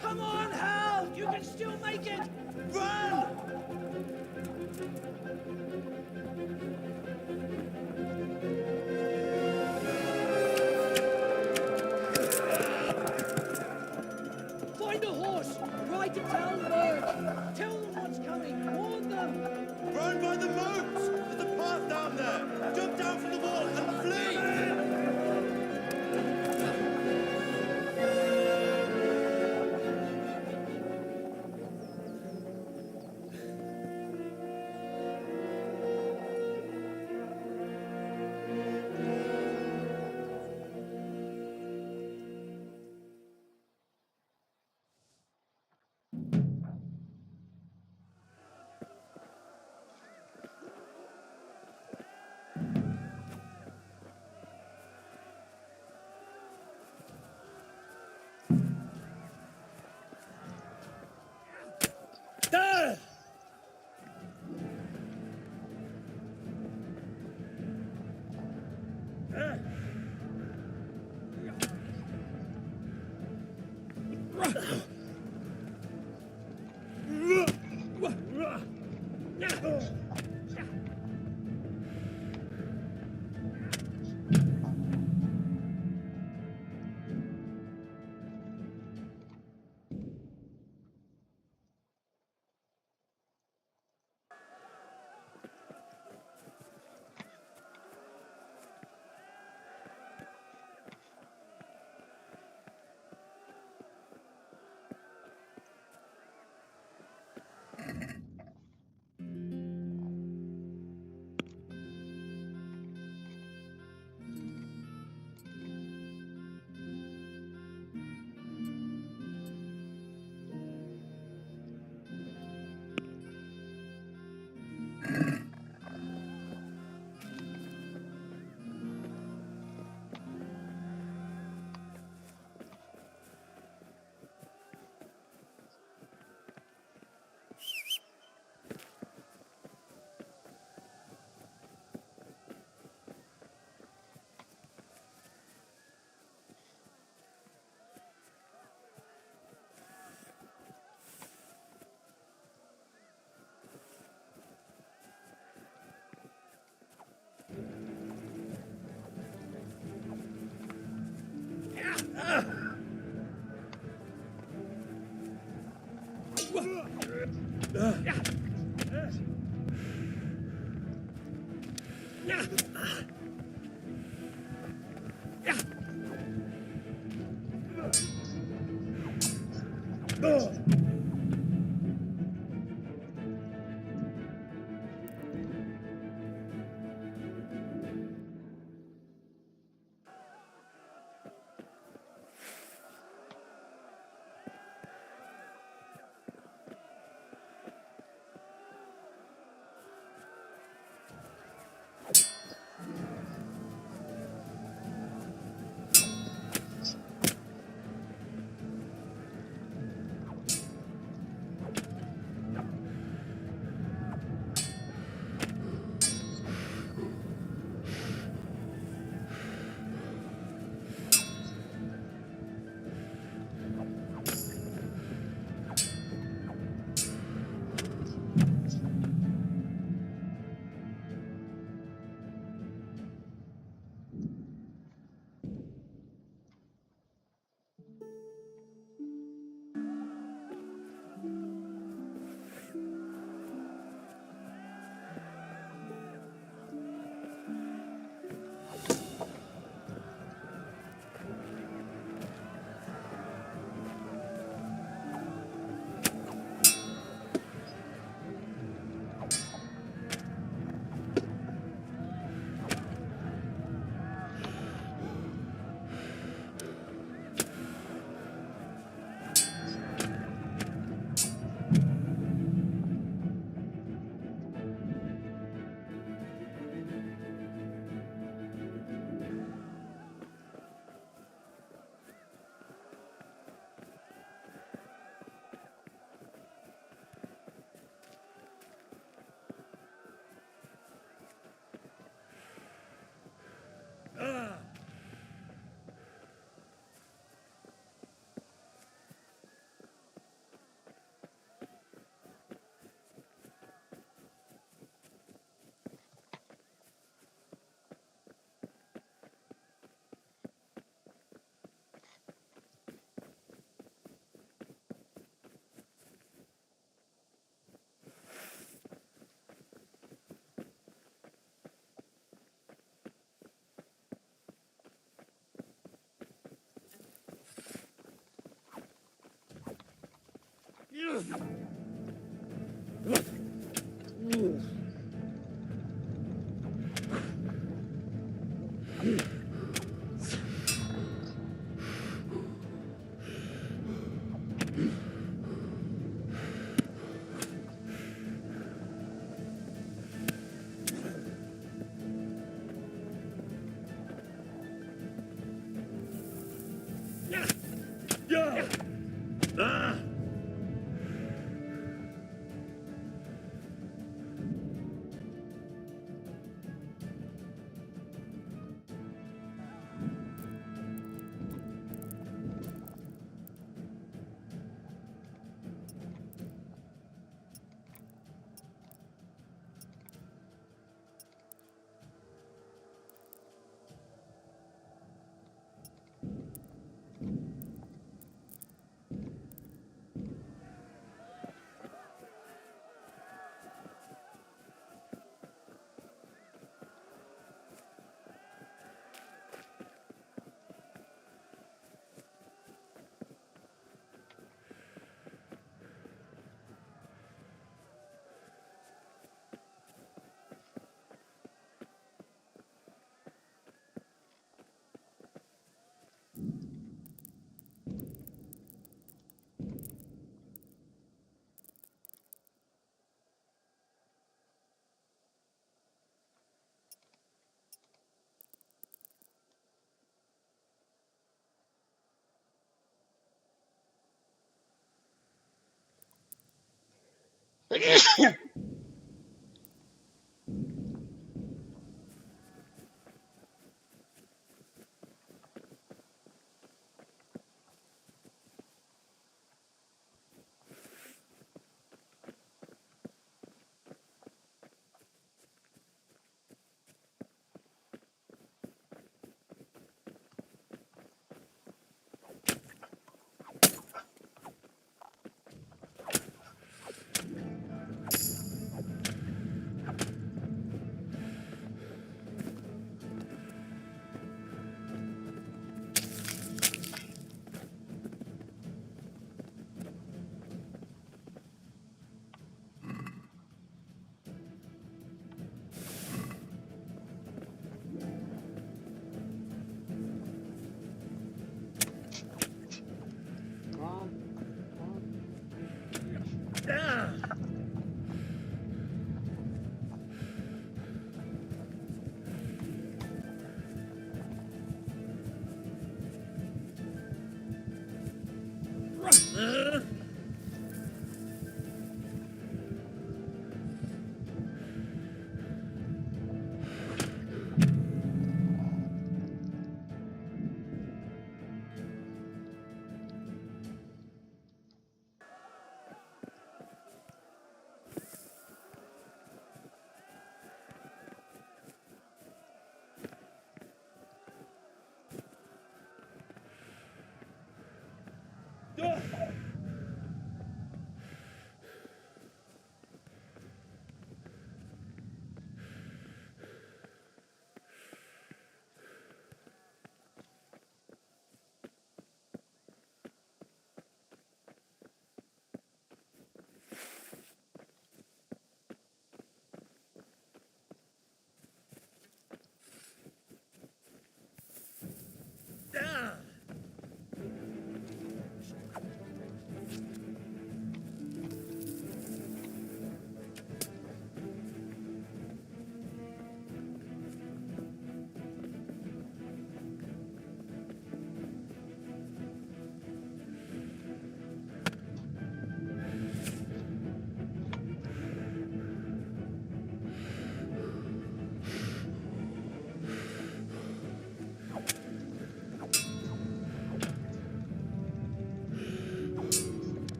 Come on, Hal! You can still make it! Run! Find a horse! Ride to Talberg! Tell them what's coming! Warn them! Run by the moats! There's a path down there! Jump down from the wall and flee!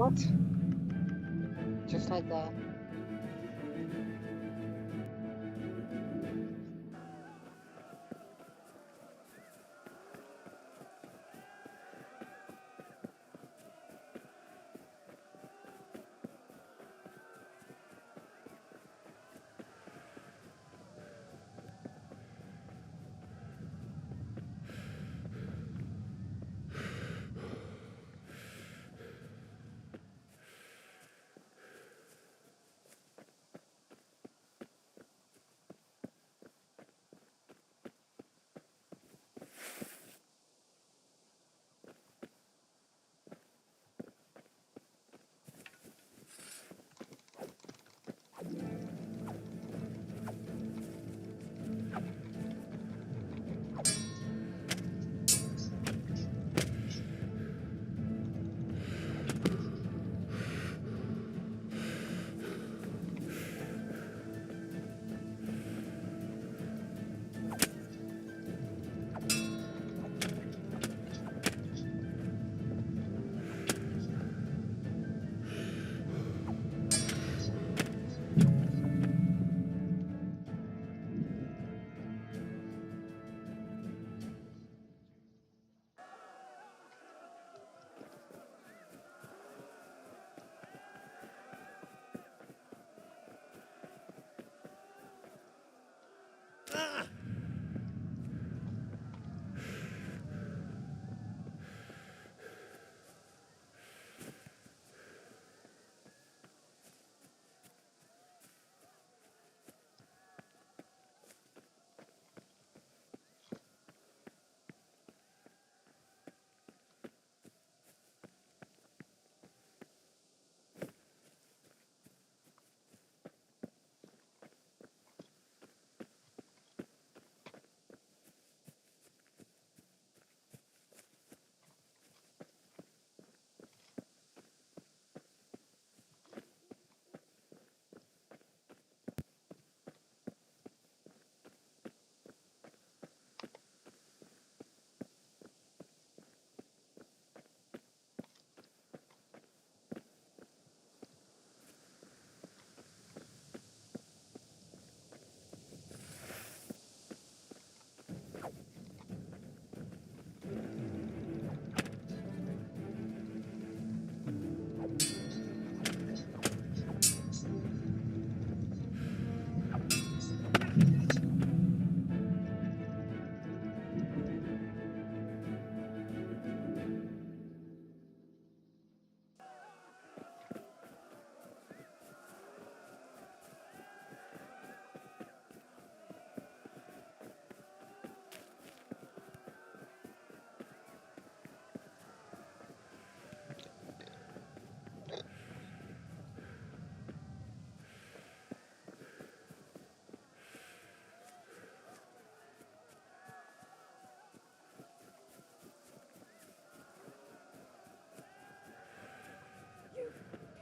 What? Just like that.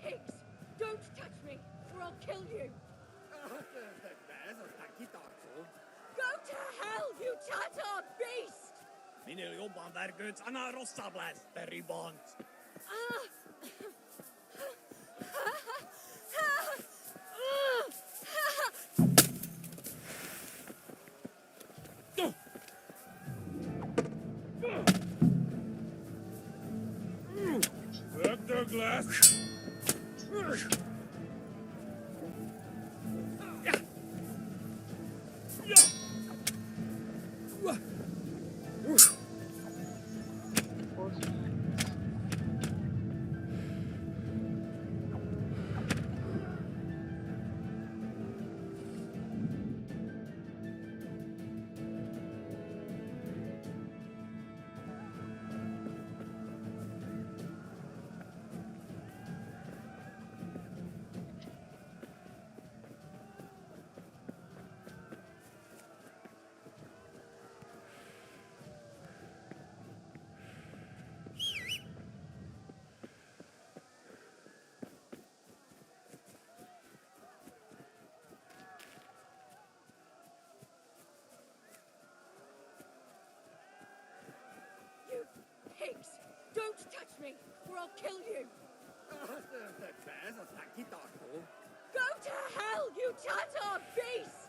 Pigs! Don't touch me, or I'll kill you! Go to hell, you Tatar beast! Minä jopan värkyt ana rossablas, peribont. Back the glass! You pigs! Don't touch me, or I'll kill you! Go to hell, you Tatar beast!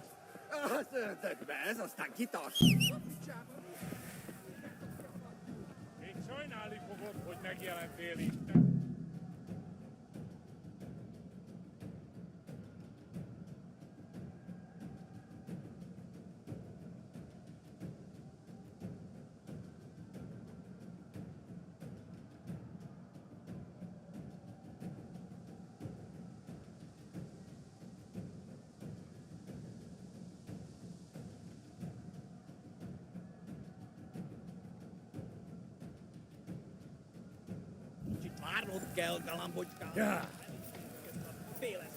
Én sajnálni fogod, hogy megjelentél itt. Kicsit várnod kell, galambocskám. Ja. Féles.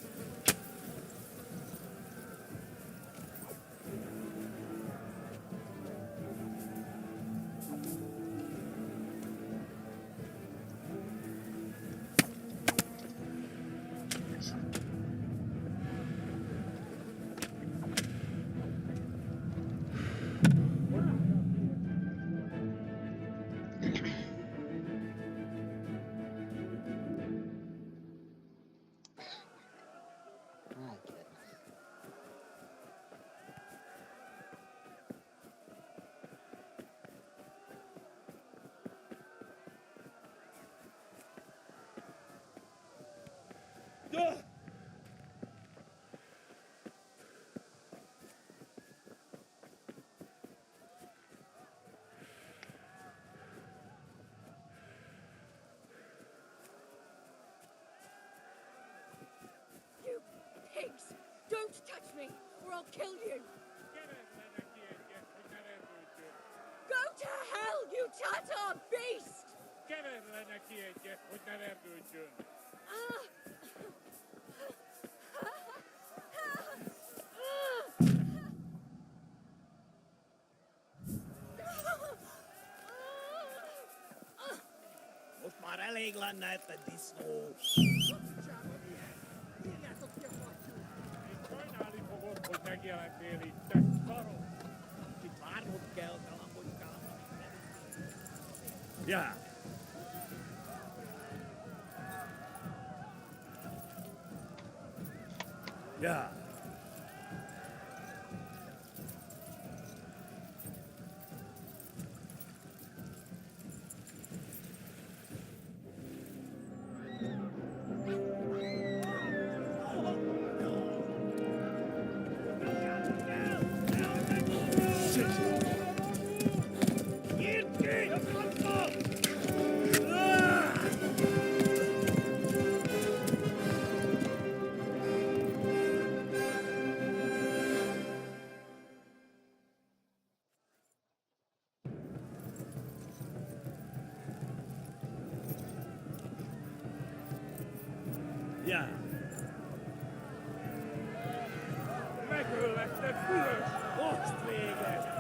My goodness. You pigs! Don't touch me, or I'll kill you! Go to hell, you Tatar beast! Keverle neki egyet, hogy ne verdődjön. Most már elég lenne, te disznó. Sajnálni fogod, hogy megjelentél itt, te szarok. Itt várnod kell, galambocskám. Ja. Ja. Ja. Megöllek, te büdös! Most vége!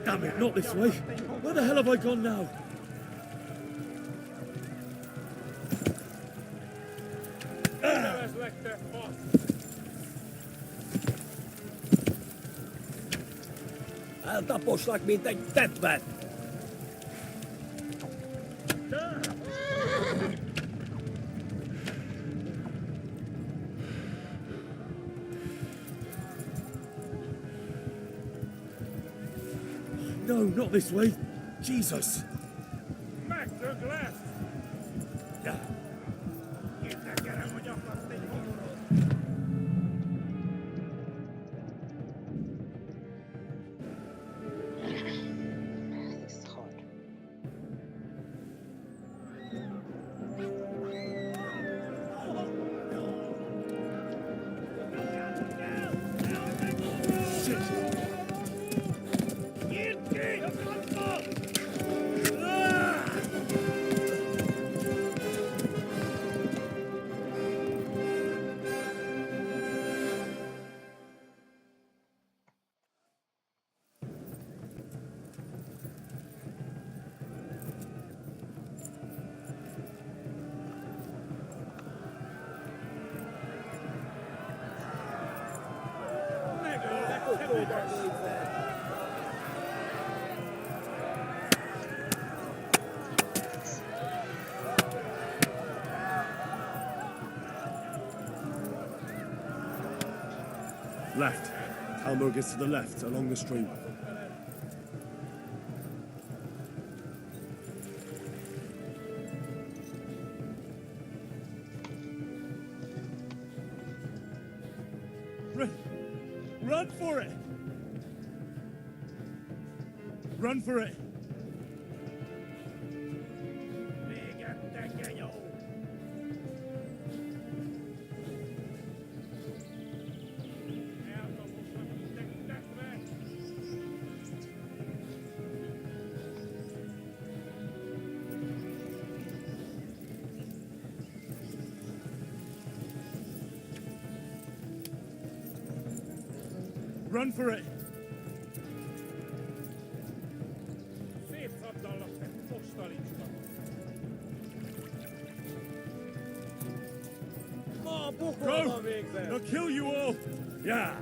Damn it, not this way. Where the hell have I gone now? Nevezlek, te fasz! Eltaposlak, mint egy tetvet! No, not this way. Jesus. Megdög lesz! Ja. Innen gyere, hogy akarsz egy This is hard. Left. Talmud is to the left, along the stream. Run for it! Run for it! Run for it! Go! They'll kill you all! Yeah!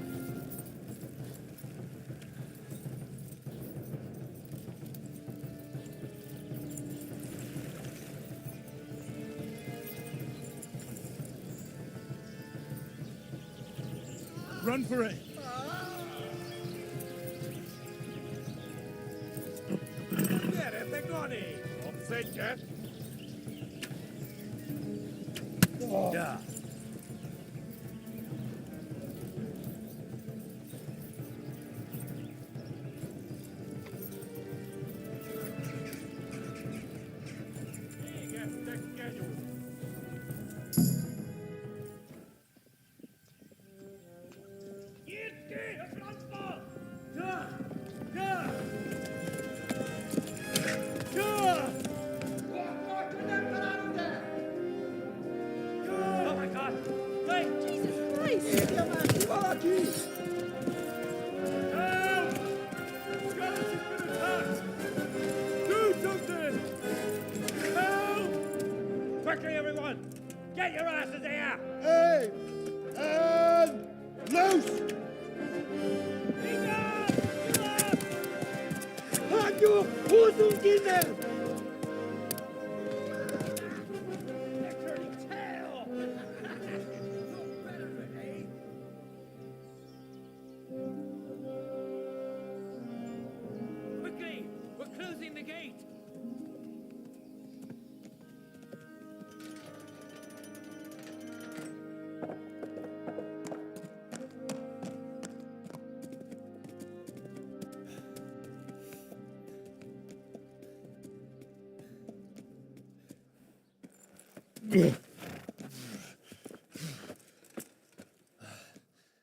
Run for it! Yeah. Quickly, everyone! Get your asses here! Hey! And loose! Halt your Hosen inne! Quickly! We're closing the gate!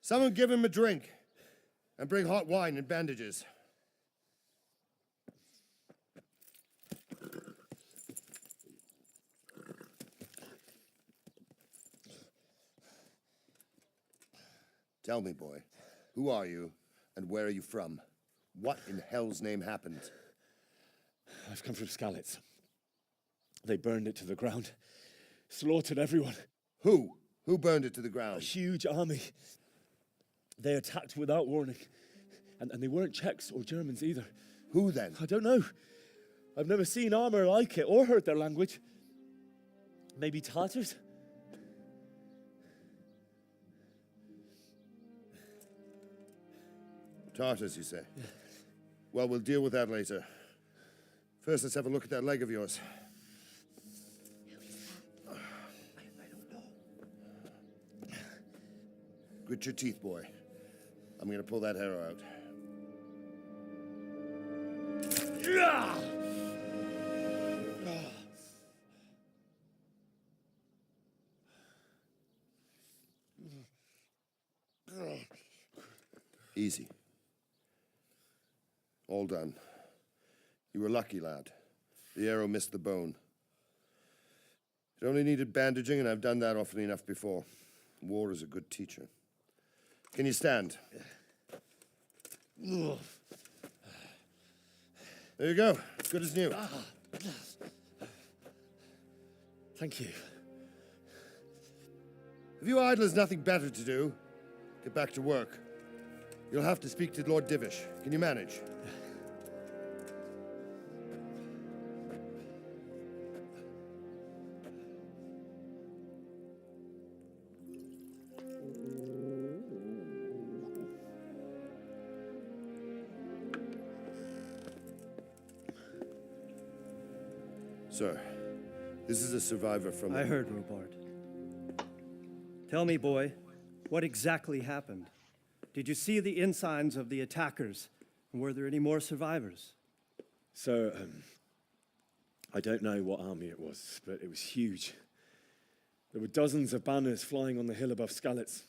Someone give him a drink. And bring hot wine and bandages. Tell me, boy, who are you and where are you from? What in hell's name happened? I've come from Skalitz. They burned it to the ground. Slaughtered everyone. Who? Who burned it to the ground? A huge army. They attacked without warning. And they weren't Czechs or Germans either. Who then? I don't know. I've never seen armor like it or heard their language. Maybe Tatars? Tartars, you say? Yeah. Well, we'll deal with that later. First, let's have a look at that leg of yours. Grit your teeth, boy. I'm gonna pull that arrow out. Easy. All done. You were lucky, lad. The arrow missed the bone. It only needed bandaging, and I've done that often enough before. War is a good teacher. Can you stand? There you go. Good as new. Thank you. Have you idlers nothing better to do? Get back to work. You'll have to speak to Lord Divish. Can you manage? Sir, this is a survivor from... I heard, Robard. Tell me, boy, what exactly happened? Did you see the ensigns of the attackers? And were there any more survivors? So, I don't know what army it was, but it was huge. There were dozens of banners flying on the hill above Skalitz.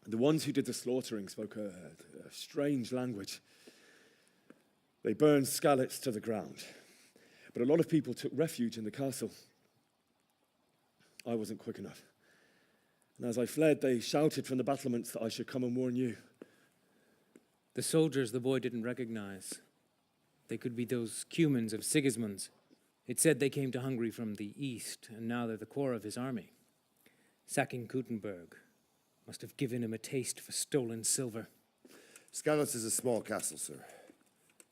The ones who did the slaughtering spoke a strange language. They burned Skalitz to the ground. But a lot of people took refuge in the castle. I wasn't quick enough. And as I fled, they shouted from the battlements that I should come and warn you. The soldiers the boy didn't recognize. They could be those Cumans of Sigismund's. It said they came to Hungary from the east, and now they're the core of his army. Sacking Kuttenberg must have given him a taste for stolen silver. Skalitz is a small castle, sir.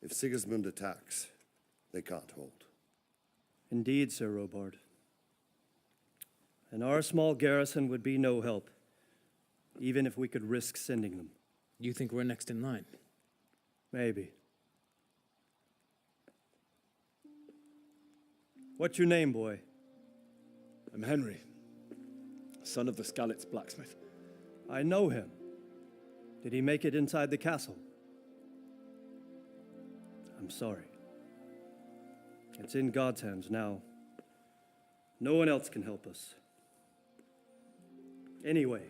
If Sigismund attacks, they can't hold. Indeed, Sir Robard. And our small garrison would be no help, even if we could risk sending them. You think we're next in line? Maybe. What's your name, boy? I'm Henry, son of the Skalitz blacksmith. I know him. Did he make it inside the castle? I'm sorry. It's in God's hands now. No one else can help us. Anyway,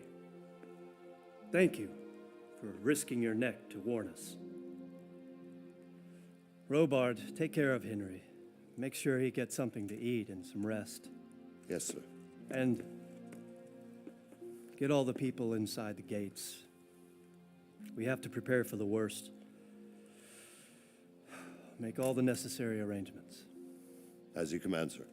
thank you for risking your neck to warn us. Robard, take care of Henry. Make sure he gets something to eat and some rest. Yes, sir. And get all the people inside the gates. We have to prepare for the worst. Make all the necessary arrangements. As you command, sir.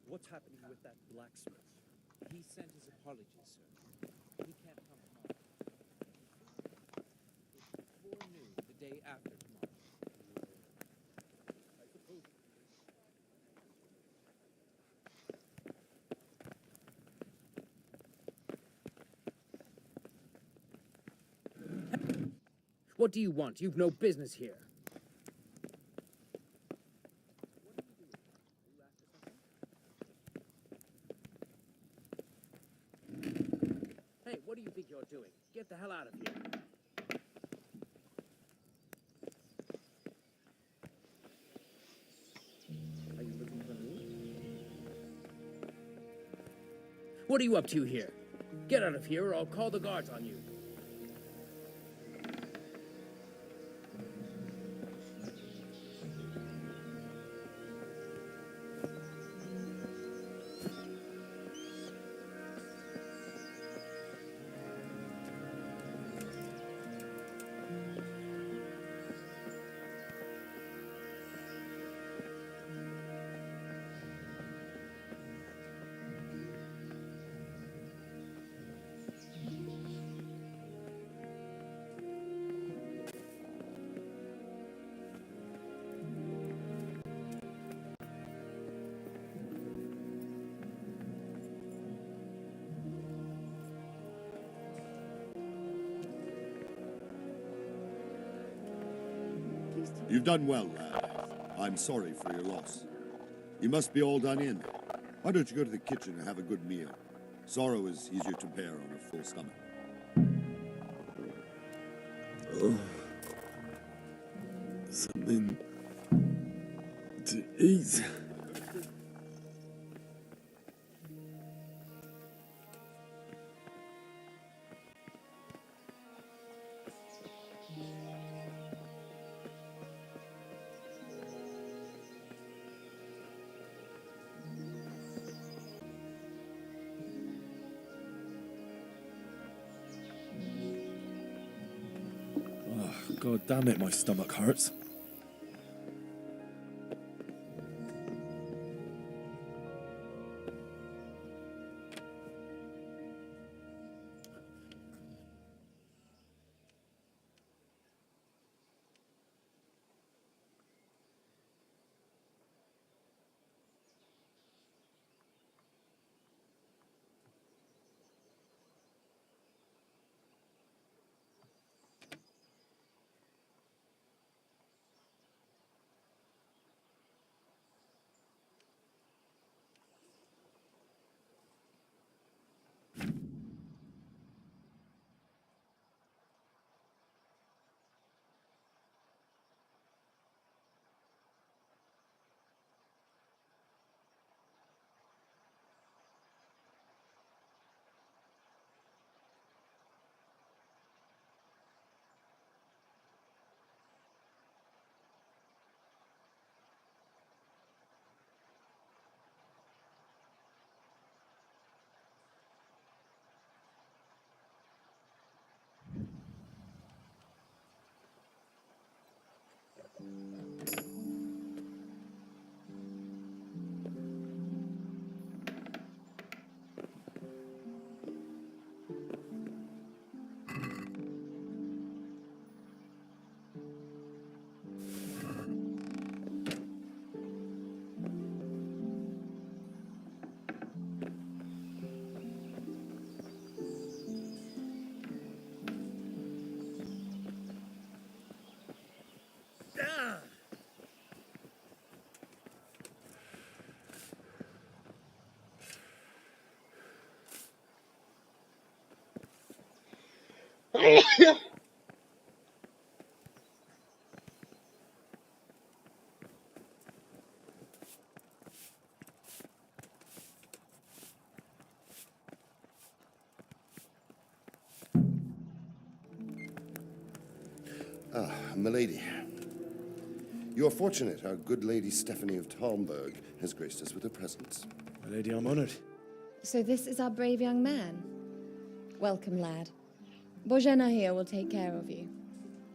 What's happening with that blacksmith? He sent his apologies, sir. He can't come tomorrow. It's before noon, the day after tomorrow. I suppose. What do you want? You've no business here. Hey, what do you think you're doing? Get the hell out of here. Are you looking for me? What are you up to here? Get out of here or I'll call the guards on you. You've done well, lad. I'm sorry for your loss. You must be all done in. Why don't you go to the kitchen and have a good meal? Sorrow is easier to bear on a full stomach. Oh. Something to eat. God damn it, my stomach hurts. Ah, milady. You are fortunate our good lady Stephanie of Talmberg has graced us with her presence. My lady, I'm honored. So this is our brave young man. Welcome, lad. Bojena here will take care of you.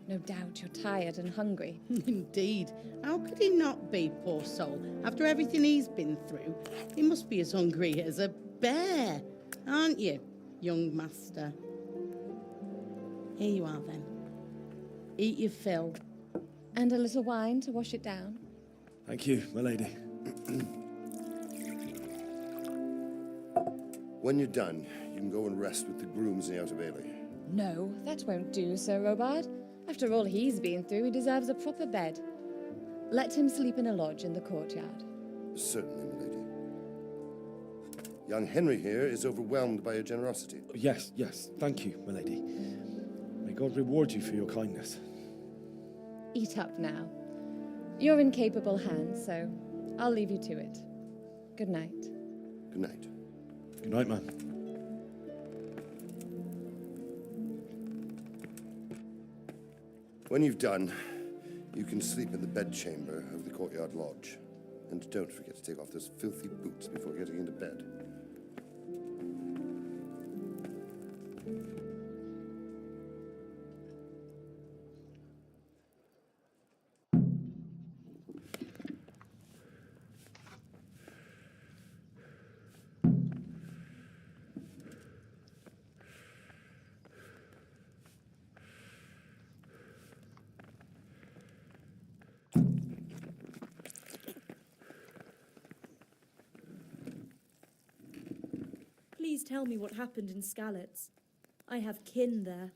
No doubt you're tired and hungry. Indeed. How could he not be, poor soul? After everything he's been through, he must be as hungry as a bear, aren't you, young master? Here you are, then. Eat your fill. And a little wine to wash it down. Thank you, my lady. When you're done, you can go and rest with the grooms in the Outer Bailey. No, that won't do, Sir Robard. After all he's been through, he deserves a proper bed. Let him sleep in a lodge in the courtyard. Certainly, milady. Young Henry here is overwhelmed by your generosity. Yes, thank you, my lady. May God reward you for your kindness. Eat up now. You're in capable hands, so I'll leave you to it. Good night. Good night. Good night, man. When you've done, you can sleep in the bedchamber of the courtyard lodge. And don't forget to take off those filthy boots before getting into bed. Please tell me what happened in Skalitz. I have kin there.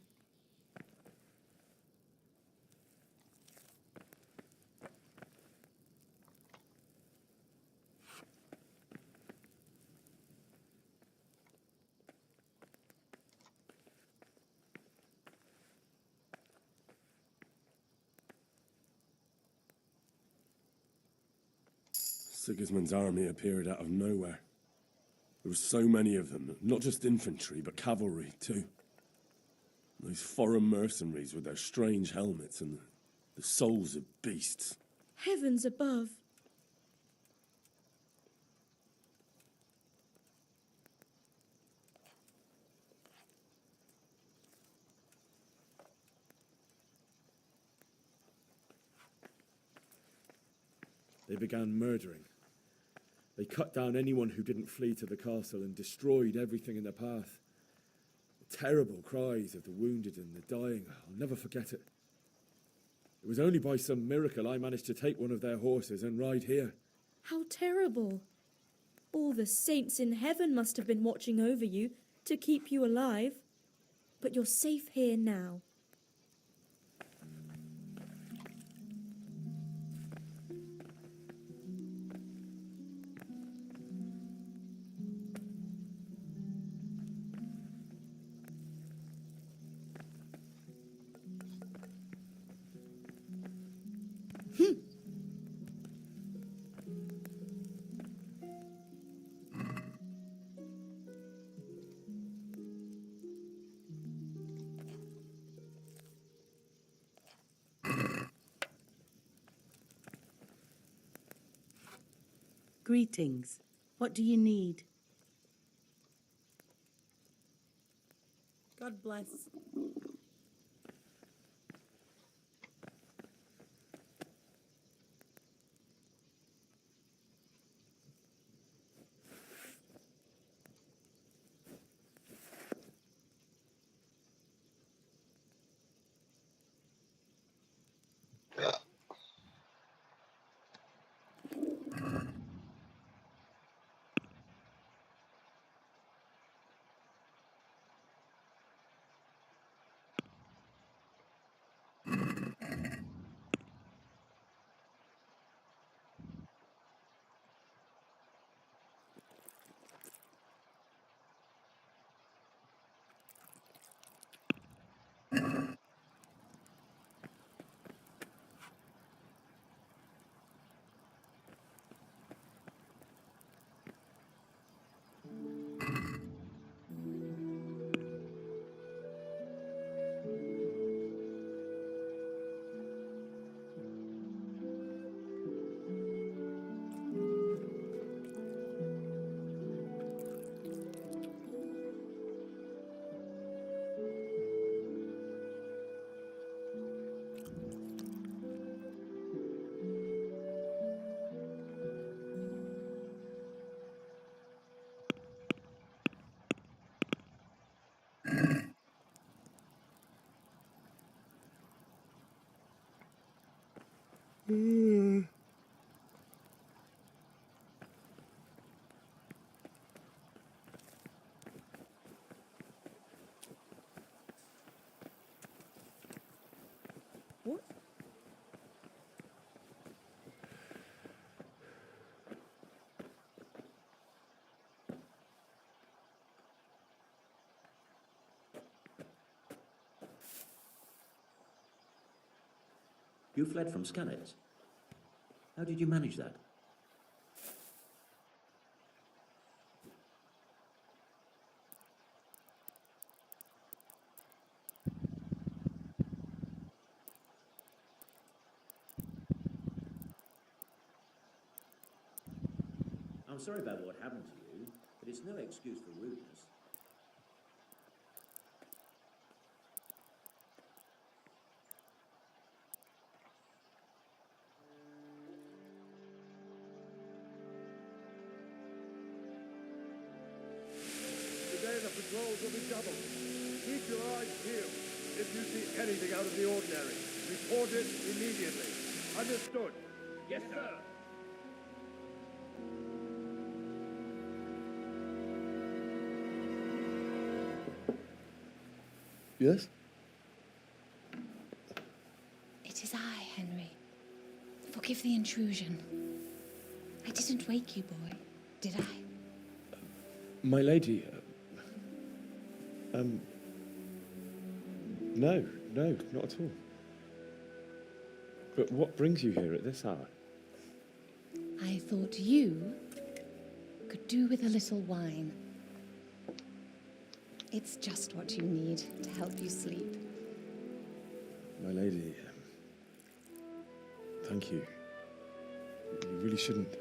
Sigismund's army appeared out of nowhere. There were so many of them, not just infantry, but cavalry, too. Those foreign mercenaries with their strange helmets and the souls of beasts. Heavens above! They began murdering. They cut down anyone who didn't flee to the castle and destroyed everything in their path. The terrible cries of the wounded and the dying, I'll never forget it. It was only by some miracle I managed to take one of their horses and ride here. How terrible. All the saints in heaven must have been watching over you to keep you alive. But you're safe here now. Greetings. What do you need? God bless. What? You fled from Skalitz. How did you manage that? I'm sorry about what happened to you, but it's no excuse for rudeness. Today the patrols will be doubled. Keep your eyes peeled. If you see anything out of the ordinary, report it immediately. Understood? Yes, sir. Yes? It is I, Henry. Forgive the intrusion. I didn't wake you, boy, did I? My lady, no, not at all. But what brings you here at this hour? I thought you could do with a little wine. It's just what you need to help you sleep. My lady, thank you. You really shouldn't.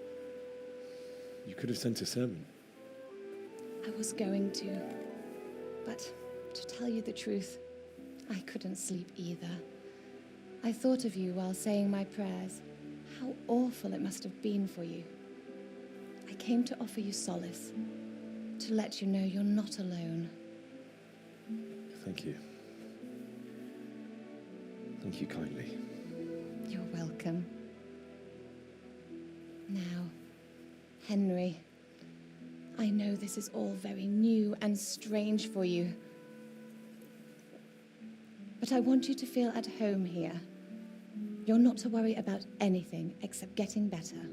You could have sent a servant. I was going to, but to tell you the truth, I couldn't sleep either. I thought of you while saying my prayers. how awful it must have been for you. I came to offer you solace, to let you know you're not alone. Thank you. Thank you kindly. You're welcome. Now, Henry, I know this is all very new and strange for you, but I want you to feel at home here. You're not to worry about anything except getting better.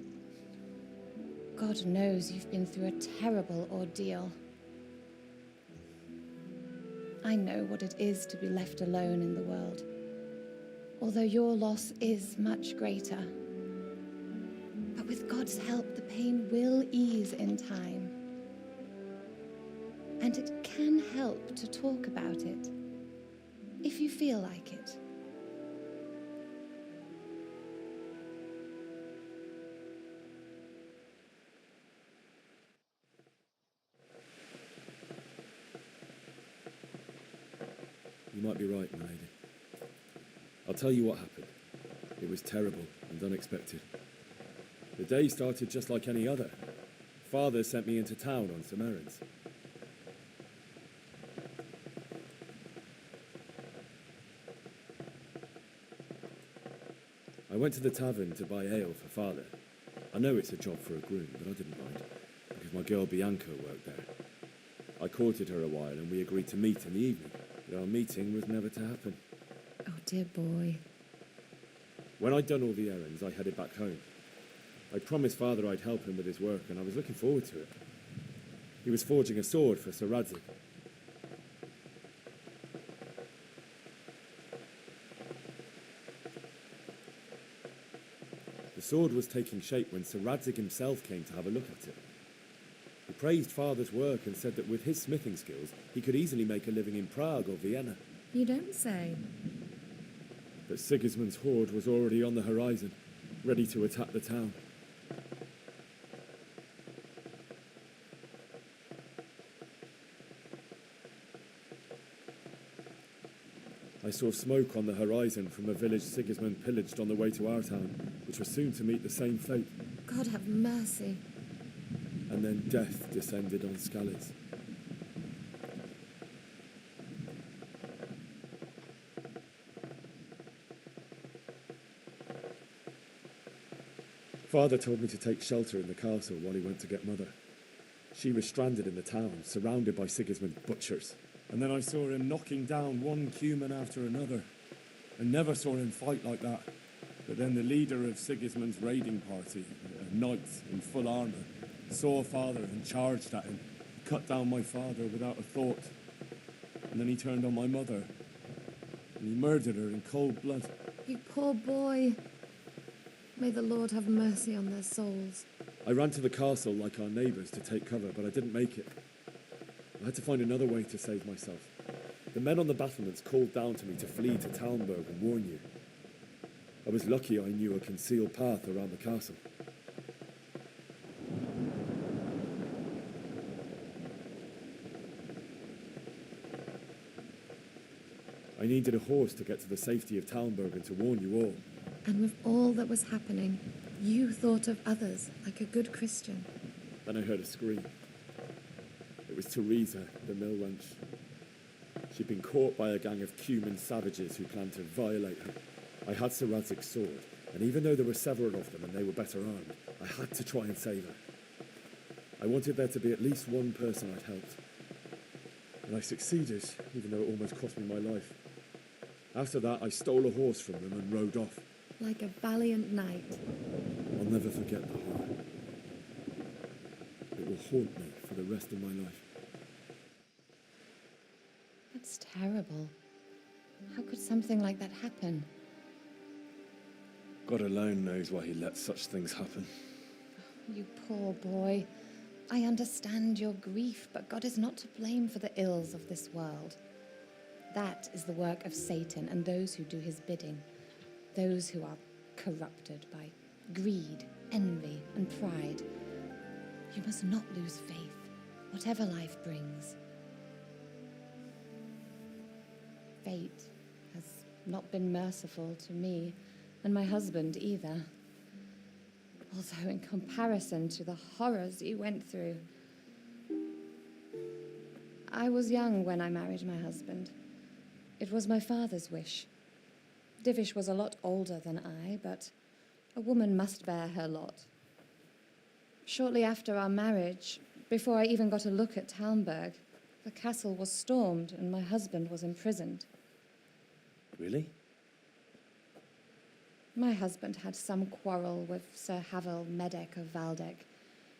God knows you've been through a terrible ordeal. I know what it is to be left alone in the world, although your loss is much greater. But with God's help, the pain will ease in time. And it can help to talk about it, if you feel like it. You might be right, my lady. I'll tell you what happened. It was terrible and unexpected. The day started just like any other. Father sent me into town on some errands. I went to the tavern to buy ale for Father. I know it's a job for a groom, but I didn't mind, because my girl Bianca worked there. I courted her a while and we agreed to meet in the evening, but our meeting was never to happen. Oh, dear boy. When I'd done all the errands, I headed back home. I promised Father I'd help him with his work, and I was looking forward to it. He was forging a sword for Sir Radzig. The sword was taking shape when Sir Radzig himself came to have a look at it. He praised Father's work and said that with his smithing skills, he could easily make a living in Prague or Vienna. You don't say. But Sigismund's horde was already on the horizon, ready to attack the town. I saw smoke on the horizon from a village Sigismund pillaged on the way to our town, which was soon to meet the same fate. God have mercy. And then death descended on Skalitz. Father told me to take shelter in the castle while he went to get Mother. She was stranded in the town, surrounded by Sigismund's butchers. And then I saw him knocking down one Cuman after another. I never saw him fight like that. But then the leader of Sigismund's raiding party, a knight in full armour, saw Father and charged at him. He cut down my father without a thought. And then he turned on my mother. And he murdered her in cold blood. You poor boy. May the Lord have mercy on their souls. I ran to the castle like our neighbours to take cover, but I didn't make it. I had to find another way to save myself. The men on the battlements called down to me to flee to Talmberg and warn you. I was lucky I knew a concealed path around the castle. I needed a horse to get to the safety of Talmberg and to warn you all. And with all that was happening, you thought of others like a good Christian. Then I heard a scream. It was Teresa, the mill wench. She'd been caught by a gang of Cuman savages who planned to violate her. I had Sir Radzig's sword, and even though there were several of them and they were better armed, I had to try and save her. I wanted there to be at least one person I'd helped. And I succeeded, even though it almost cost me my life. After that, I stole a horse from them and rode off. Like a valiant knight. I'll never forget the horror. It will haunt me for the rest of my life. That's terrible. How could something like that happen? God alone knows why he lets such things happen. You poor boy. I understand your grief, but God is not to blame for the ills of this world. That is the work of Satan and those who do his bidding. Those who are corrupted by greed, envy, and pride. You must not lose faith, whatever life brings. Fate has not been merciful to me, and my husband either. although in comparison to the horrors you went through. I was young when I married my husband. It was my father's wish. Divish was a lot older than I, but a woman must bear her lot. Shortly after our marriage, before I even got a look at Talmberg, the castle was stormed and my husband was imprisoned. Really? My husband had some quarrel with Sir Havel Medek of Valdek,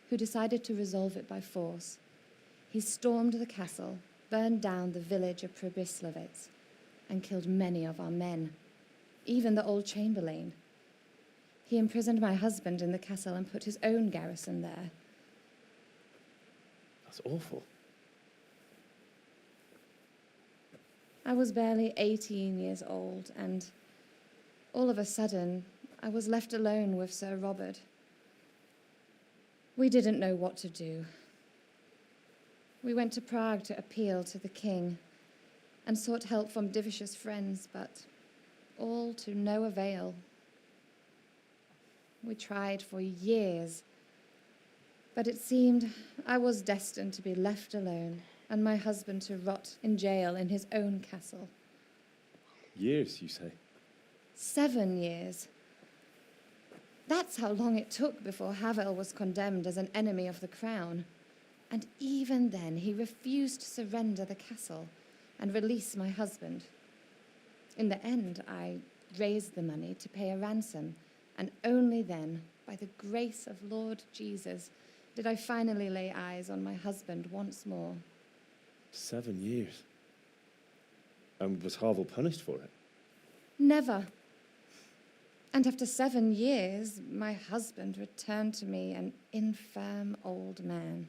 who decided to resolve it by force. He stormed the castle, burned down the village of Pribyslavitz, and killed many of our men, even the old chamberlain. He imprisoned my husband in the castle and put his own garrison there. That's awful. I was barely 18 years old, and all of a sudden, I was left alone with Sir Robert. We didn't know what to do. We went to Prague to appeal to the king and sought help from Divish's friends, but all to no avail. We tried for years, but it seemed I was destined to be left alone and my husband to rot in jail in his own castle. Years, you say? 7 years. That's how long it took before Havel was condemned as an enemy of the crown. And even then, he refused to surrender the castle and release my husband. In the end, I raised the money to pay a ransom, and only then, by the grace of Lord Jesus, did I finally lay eyes on my husband once more. 7 years. And was Havel punished for it? Never. And after 7 years, my husband returned to me an infirm old man.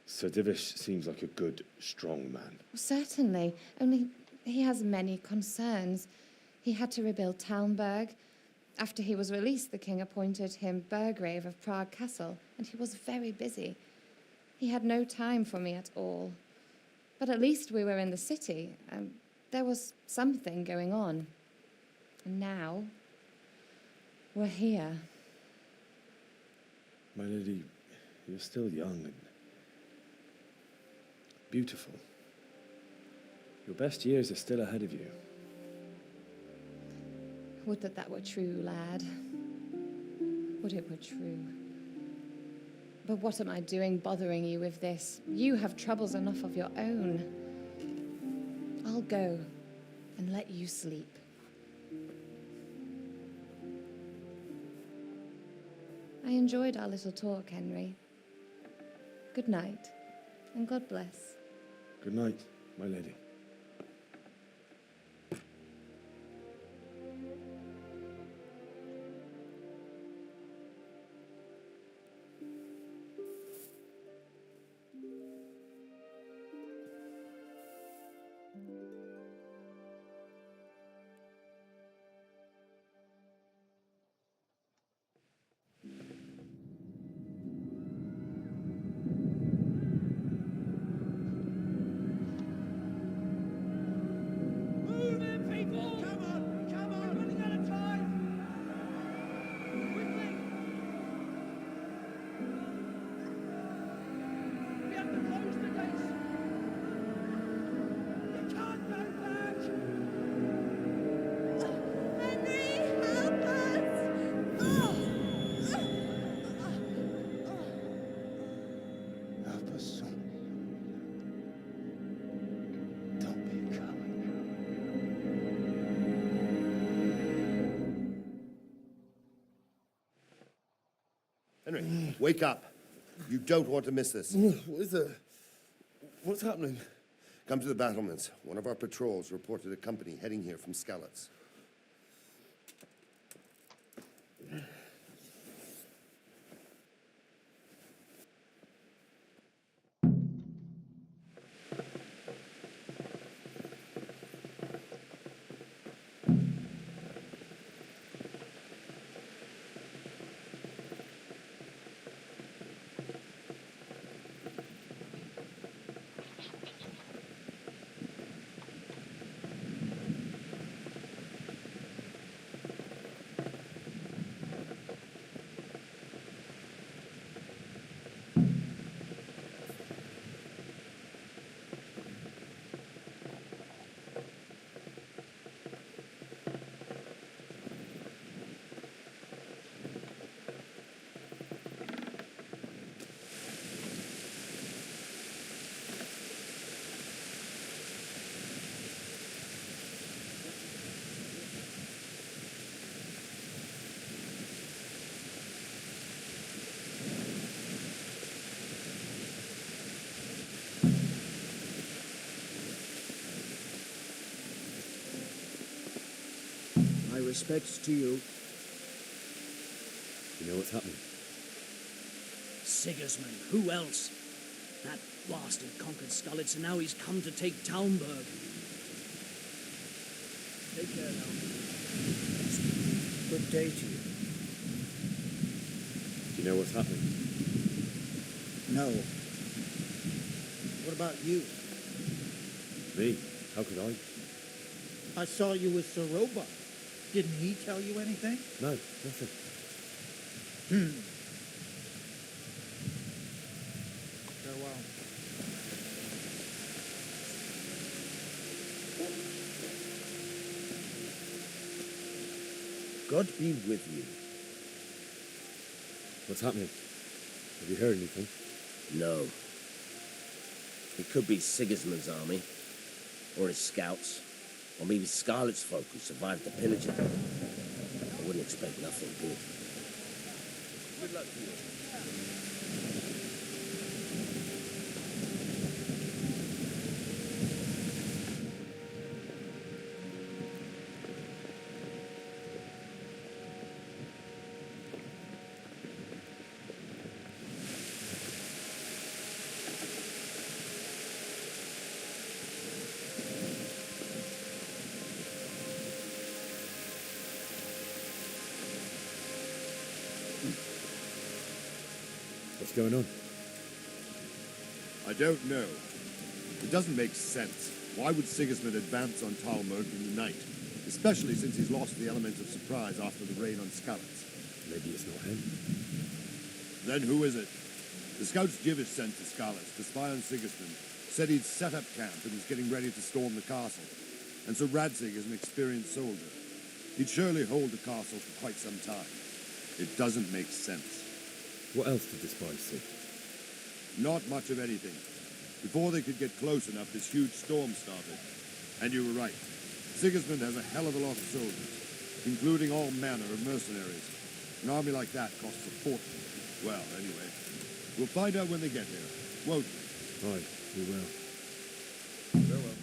Sir Divish seems like a good, strong man. Certainly, only he has many concerns. He had to rebuild Talmberg. After he was released, the king appointed him Burgrave of Prague Castle, and he was very busy. He had no time for me at all. But at least we were in the city, and there was something going on. And now, we're here. My lady, you're still young and beautiful. Your best years are still ahead of you. Would that that were true, lad. Would it were true. But what am I doing bothering you with this? You have troubles enough of your own. I'll go and let you sleep. I enjoyed our little talk, Henry. Good night, and God bless. Good night, my lady. Henry, wake up. You don't want to miss this. What is it? What's happening? Come to the battlements. One of our patrols reported a company heading here from Skalitz. My respects to you. You know what's happening? Sigismund, who else? That bastard conquered Skalitz, and now he's come to take Talmberg. Take care now. Good day to you. Do you know what's happening? No. What about you? Me? How could I? I saw you with Sir Robot. Didn't he tell you anything? No, nothing. Farewell. God be with you. What's happening? Have you heard anything? No. It could be Sigismund's army, or his scouts, or maybe Scarlet's folk who survived the pillaging. I wouldn't expect nothing good. Good luck to you. What's going on? I don't know. It doesn't make sense. Why would Sigismund advance on Talmberg in the night? Especially since he's lost the element of surprise after the raid on Skalitz. Maybe it's not him. Then who is it? The scouts Jivish sent to Skalitz to spy on Sigismund said he'd set up camp and was getting ready to storm the castle. And so Radzig is an experienced soldier. He'd surely hold the castle for quite some time. It doesn't make sense. What else did the spies see? Not much of anything. Before they could get close enough, this huge storm started. And you were right. Sigismund has a hell of a lot of soldiers, including all manner of mercenaries. An army like that costs a fortune. Well, anyway, we'll find out when they get here, won't we? Aye, we will. Farewell.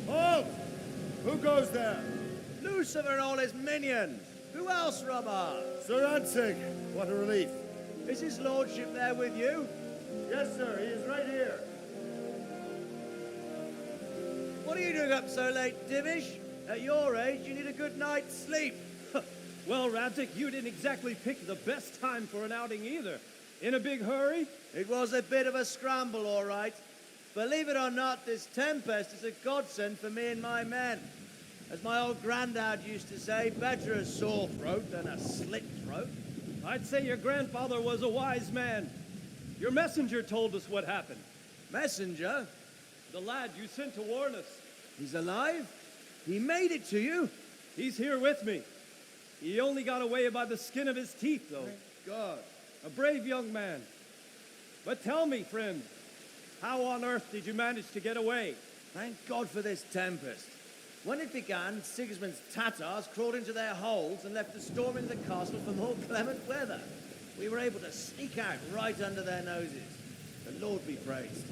Halt! Who goes there? Lucifer and all his minions. Who else, Robert? Sir Radzig, what a relief. Is his lordship there with you? Yes, sir, he is right here. What are you doing up so late, Divish? At your age, you need a good night's sleep. Well, Radzig, you didn't exactly pick the best time for an outing either. In a big hurry? It was a bit of a scramble, all right. Believe it or not, this tempest is a godsend for me and my men. As my old granddad used to say, better a sore throat than a slit throat. I'd say your grandfather was a wise man. Your messenger told us what happened. Messenger? The lad you sent to warn us. He's alive? He made it to you? He's here with me. He only got away by the skin of his teeth, though. Thank God. A brave young man. But tell me, friend, how on earth did you manage to get away? Thank God for this tempest. When it began, Sigismund's Tatars crawled into their holes and left us storming the castle for more clement weather. We were able to sneak out right under their noses. The Lord be praised.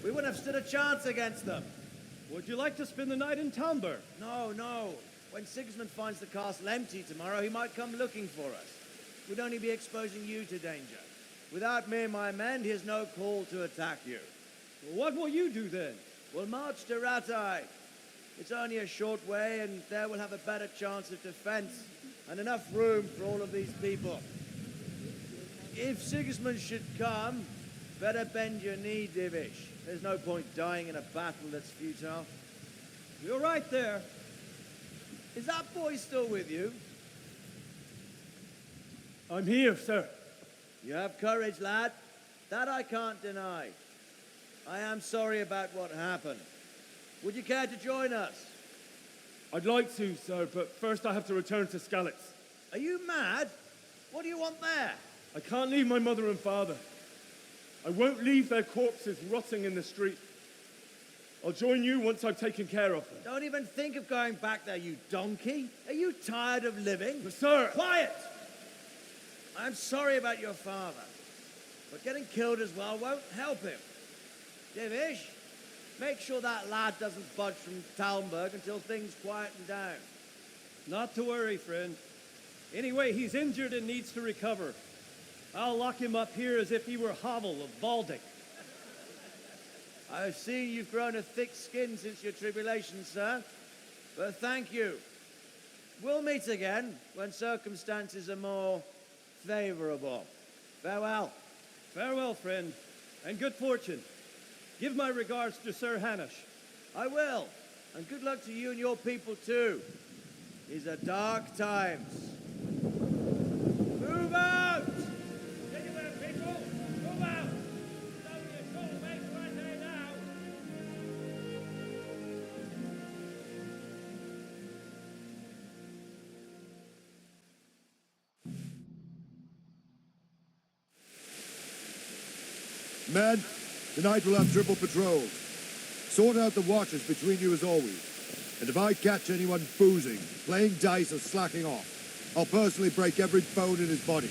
We wouldn't have stood a chance against them. Would you like to spend the night in Talmberg? No, no. When Sigismund finds the castle empty tomorrow, he might come looking for us. We'd only be exposing you to danger. Without me and my men, he has no call to attack you. Well, what will you do then? We'll march to Ratai. It's only a short way, and there we'll have a better chance of defense and enough room for all of these people. If Sigismund should come, better bend your knee, Divish. There's no point dying in a battle that's futile. You're right there. Is that boy still with you? I'm here, sir. You have courage, lad. That I can't deny. I am sorry about what happened. Would you care to join us? I'd like to, sir, but first I have to return to Skalitz. Are you mad? What do you want there? I can't leave my mother and father. I won't leave their corpses rotting in the street. I'll join you once I've taken care of them. Don't even think of going back there, you donkey. Are you tired of living? But, sir! Quiet! I'm sorry about your father. but getting killed as well won't help him. Divish, make sure that lad doesn't budge from Talmberg until things quieten down. Not to worry, friend. Anyway, he's injured and needs to recover. I'll lock him up here as if he were Havel of Baldic. I've seen you've grown a thick skin since your tribulation, sir. But thank you. We'll meet again when circumstances are more favorable. Farewell. Farewell, friend, and good fortune. Give my regards to Sir Hanush. I will. And good luck to you and your people, too. These are dark times. Move out! Anywhere, people! Move out! It's only a short way right there now. Men, tonight we'll have triple patrols. Sort out the watches between you as always. And if I catch anyone boozing, playing dice or slacking off, I'll personally break every bone in his body.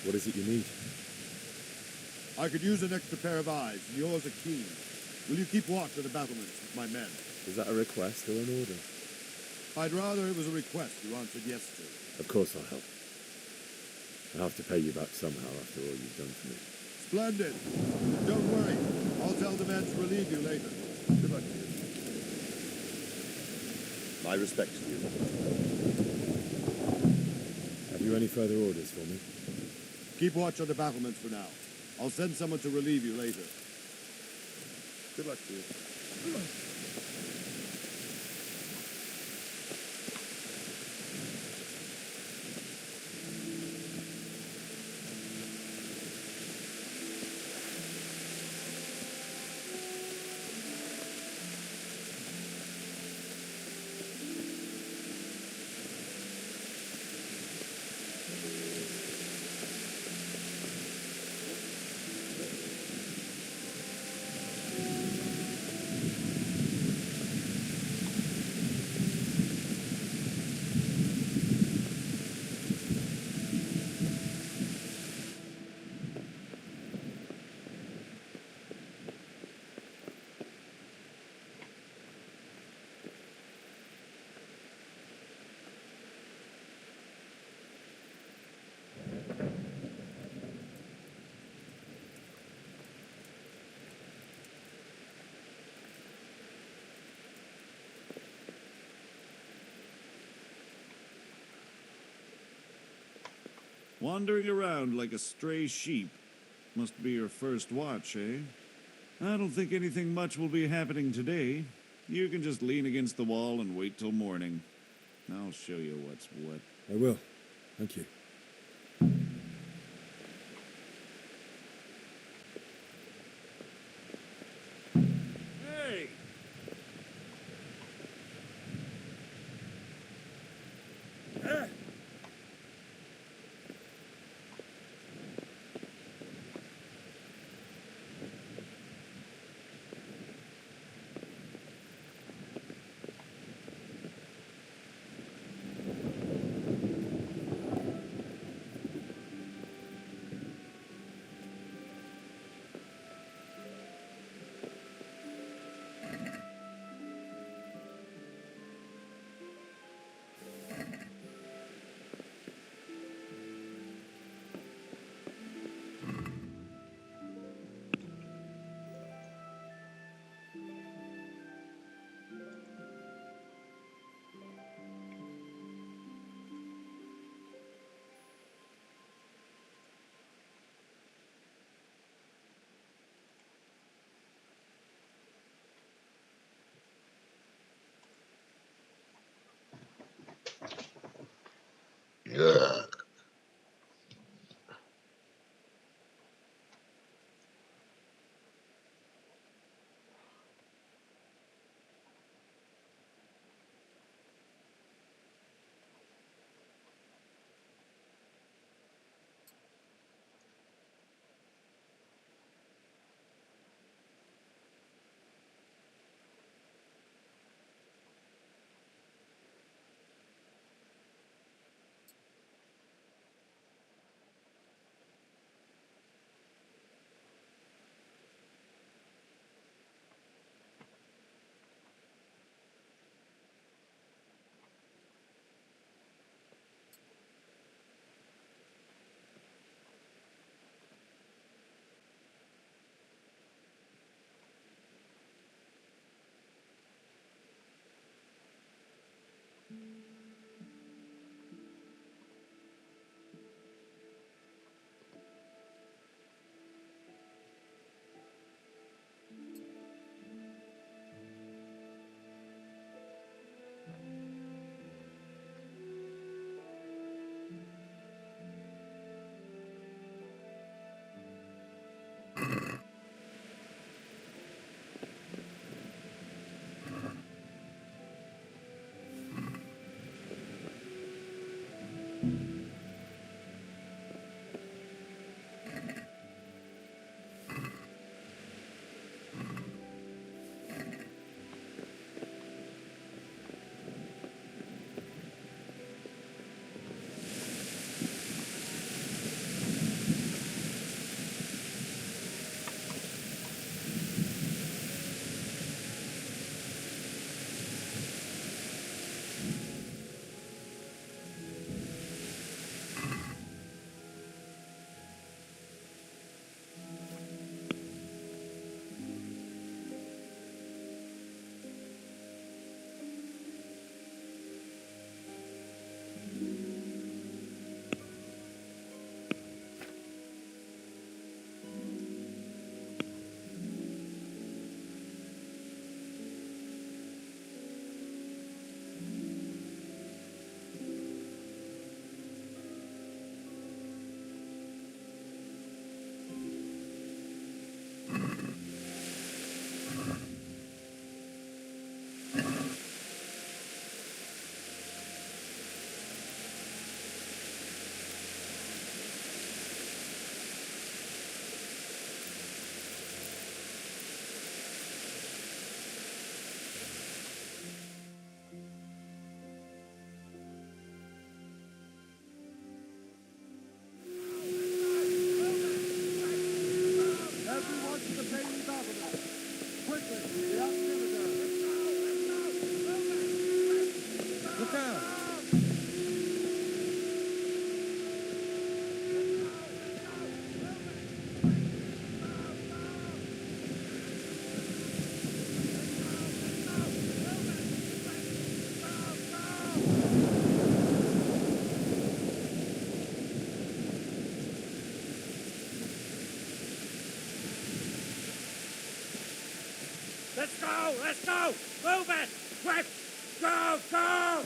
What is it you need? I could use an extra pair of eyes, and yours are keen. Will you keep watch at the battlements with my men? Is that a request or an order? I'd rather it was a request you answered yes to. Of course I'll help. I'll have to pay you back somehow after all you've done for me. Splendid. Don't worry. I'll tell the men to relieve you later. Good luck to you. My respects to you. Have you any further orders for me? Keep watch on the battlements for now. I'll send someone to relieve you later. Good luck to you. Wandering around like a stray sheep. Must be your first watch, eh? I don't think anything much will be happening today. You can just lean against the wall and wait till morning. I'll show you what's what. I will. Thank you. Hey! Go! Let's go! Move it! Quick! Go! Go!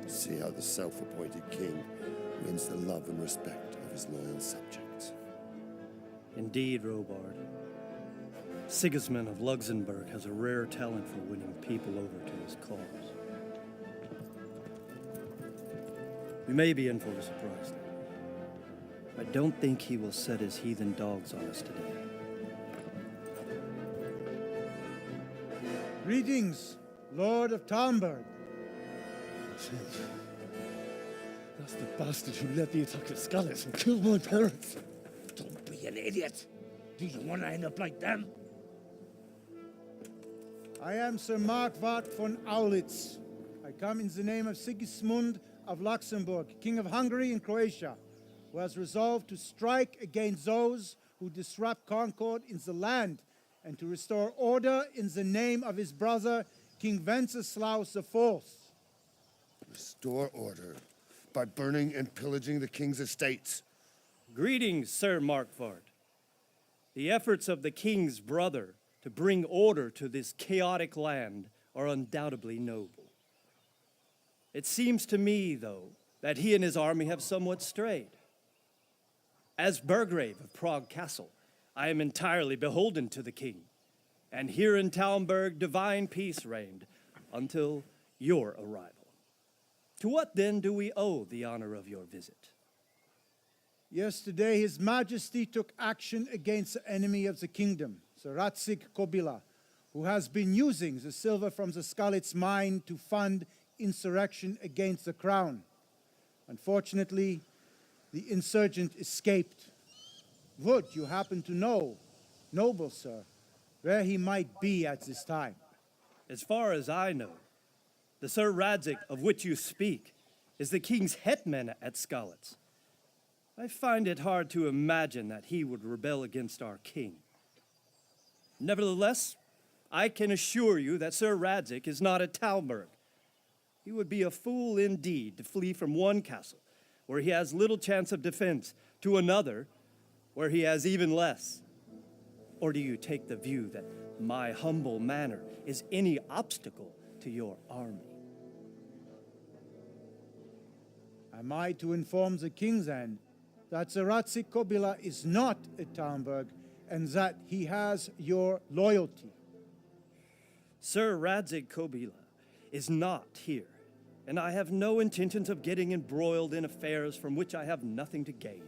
See how the self-appointed king wins the love and respect of his loyal subjects. Indeed, Robard. Sigismund of Luxembourg has a rare talent for winning people over to his cause. You may be in for a surprise. I don't think he will set his heathen dogs on us today. Greetings, Lord of Talmberg. That's the bastard who led the attack at Scallis and killed my parents. Don't be an idiot. Do you want to end up like them? I am Sir Markwart von Aulitz. I come in the name of Sigismund of Luxembourg, King of Hungary and Croatia, who has resolved to strike against those who disrupt concord in the land and to restore order in the name of his brother, King Wenceslaus IV. Restore order by burning and pillaging the king's estates. Greetings, Sir Markwart. The efforts of the king's brother to bring order to this chaotic land are undoubtedly noble. It seems to me, though, that he and his army have somewhat strayed. As Burgrave of Prague Castle, I am entirely beholden to the king, and here in Talmberg divine peace reigned until your arrival. To what then do we owe the honor of your visit? Yesterday, His Majesty took action against the enemy of the kingdom, Sir Radzig Kobyla, who has been using the silver from the Skalitz mine to fund insurrection against the crown. Unfortunately, the insurgent escaped. Would you happen to know, noble sir, where he might be at this time? As far as I know, the Sir Radzig of which you speak is the king's hetman at Skalitz. I find it hard to imagine that he would rebel against our king. Nevertheless, I can assure you that Sir Radzig is not at Talmberg. He would be a fool indeed to flee from one castle, where he has little chance of defense, to another, where he has even less. Or do you take the view that my humble manner is any obstacle to your army? Am I to inform the king then that Sir Radzig Kobyla is not at Talmberg and that he has your loyalty? Sir Radzig Kobyla is not here, and I have no intentions of getting embroiled in affairs from which I have nothing to gain.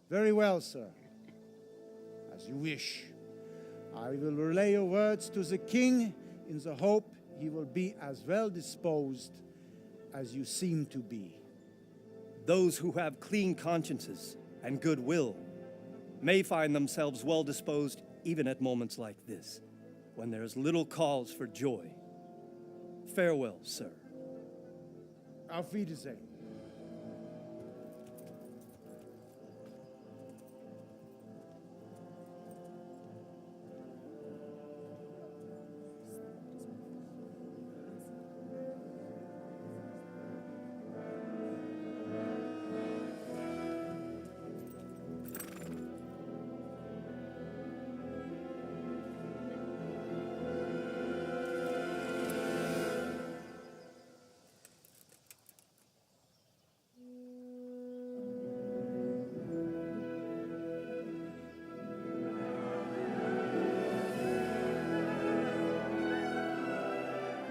Very well, sir. As you wish. I will relay your words to the king in the hope he will be as well disposed as you seem to be. Those who have clean consciences and goodwill may find themselves well disposed even at moments like this, when there is little cause for joy. Farewell, sir. Auf Wiedersehen.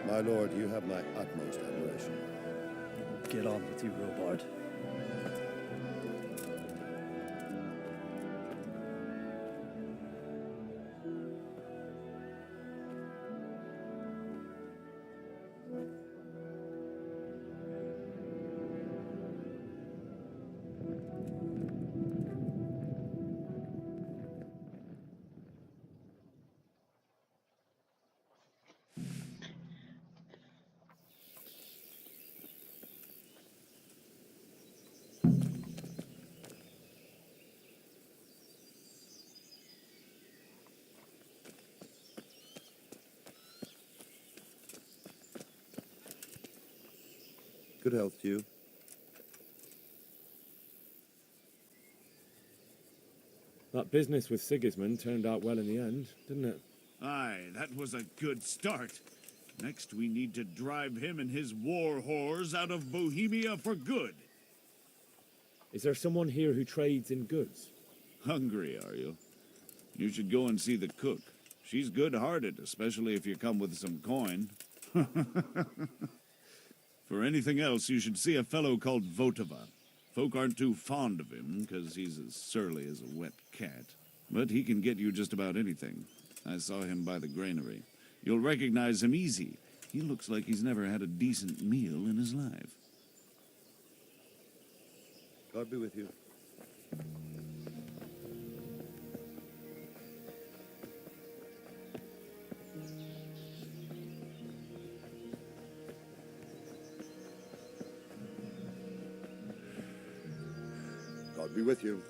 My lord, you have my utmost admiration. Get on with you, Robard. Good health to you. That business with Sigismund turned out well in the end, didn't it? Aye, that was a good start. Next, we need to drive him and his war whores out of Bohemia for good. Is there someone here who trades in goods? Hungry, are you? You should go and see the cook. She's good-hearted, especially if you come with some coin. For anything else, you should see a fellow called Votava. Folk aren't too fond of him, because he's as surly as a wet cat. But he can get you just about anything. I saw him by the granary. You'll recognize him easy. He looks like he's never had a decent meal in his life. God be with you. God be with you.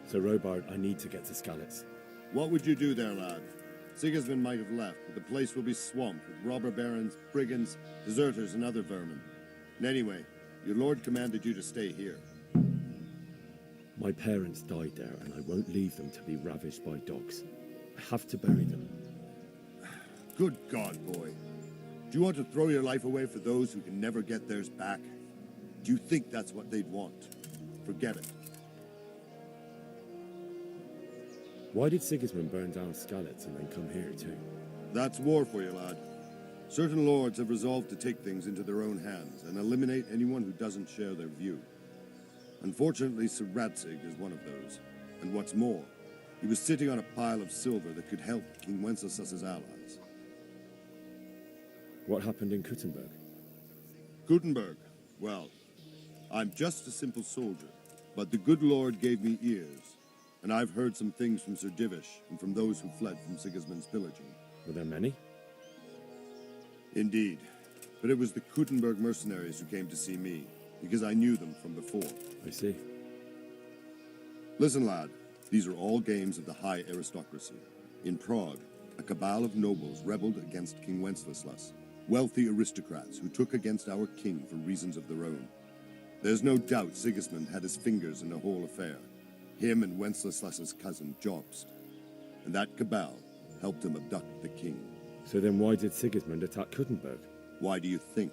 Sir Robard, I need to get to Skalitz. What would you do there, lad? Sigismund might have left, but the place will be swamped with robber barons, brigands, deserters, and other vermin. And anyway, your lord commanded you to stay here. My parents died there, and I won't leave them to be ravished by dogs. I have to bury them. Good God, boy. Do you want to throw your life away for those who can never get theirs back? Do you think that's what they'd want? Forget it. Why did Sigismund burn down Skalitz and then come here too? That's war for you, lad. Certain lords have resolved to take things into their own hands and eliminate anyone who doesn't share their view. Unfortunately, Sir Radzig is one of those. And what's more, he was sitting on a pile of silver that could help King Wenceslas's allies. What happened in Kuttenberg? Kuttenberg? Well, I'm just a simple soldier, but the good Lord gave me ears, and I've heard some things from Sir Divish and from those who fled from Sigismund's pillaging. Were there many? Indeed, but it was the Kuttenberg mercenaries who came to see me, because I knew them from before. I see. Listen, lad, these are all games of the high aristocracy. In Prague, a cabal of nobles rebelled against King Wenceslas, wealthy aristocrats who took against our king for reasons of their own. There's no doubt Sigismund had his fingers in the whole affair, him and Wenceslas's cousin Jobst. And that cabal helped him abduct the king. So then why did Sigismund attack Kuttenberg? Why do you think?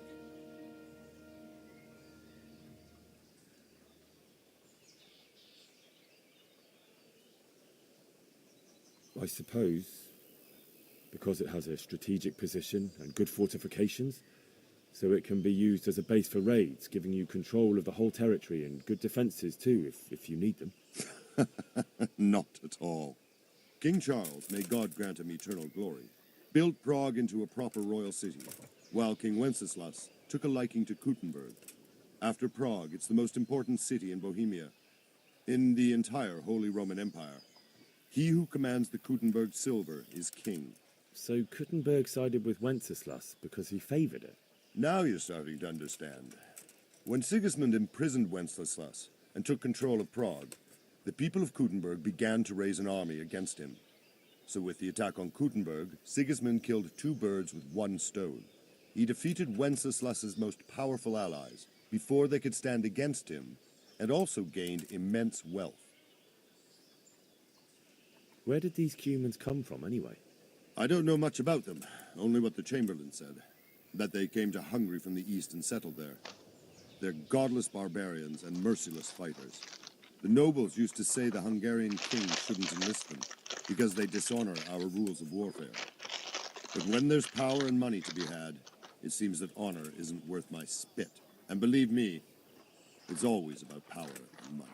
I suppose because it has a strategic position and good fortifications, so it can be used as a base for raids, giving you control of the whole territory and good defences too, if you need them. Not at all. King Charles, may God grant him eternal glory, built Prague into a proper royal city, while King Wenceslas took a liking to Kuttenberg. After Prague, it's the most important city in Bohemia, in the entire Holy Roman Empire. He who commands the Kuttenberg silver is king. So Kuttenberg sided with Wenceslas because he favoured it? Now you're starting to understand. When Sigismund imprisoned Wenceslas and took control of Prague, the people of Kuttenberg began to raise an army against him. So with the attack on Kuttenberg, Sigismund killed two birds with one stone. He defeated Wenceslas's most powerful allies before they could stand against him, and also gained immense wealth. Where did these Cumans come from anyway? I don't know much about them, only what the Chamberlain said, that they came to Hungary from the east and settled there. They're godless barbarians and merciless fighters. The nobles used to say the Hungarian king shouldn't enlist them, because they dishonor our rules of warfare. But when there's power and money to be had, it seems that honor isn't worth my spit. And believe me, it's always about power and money.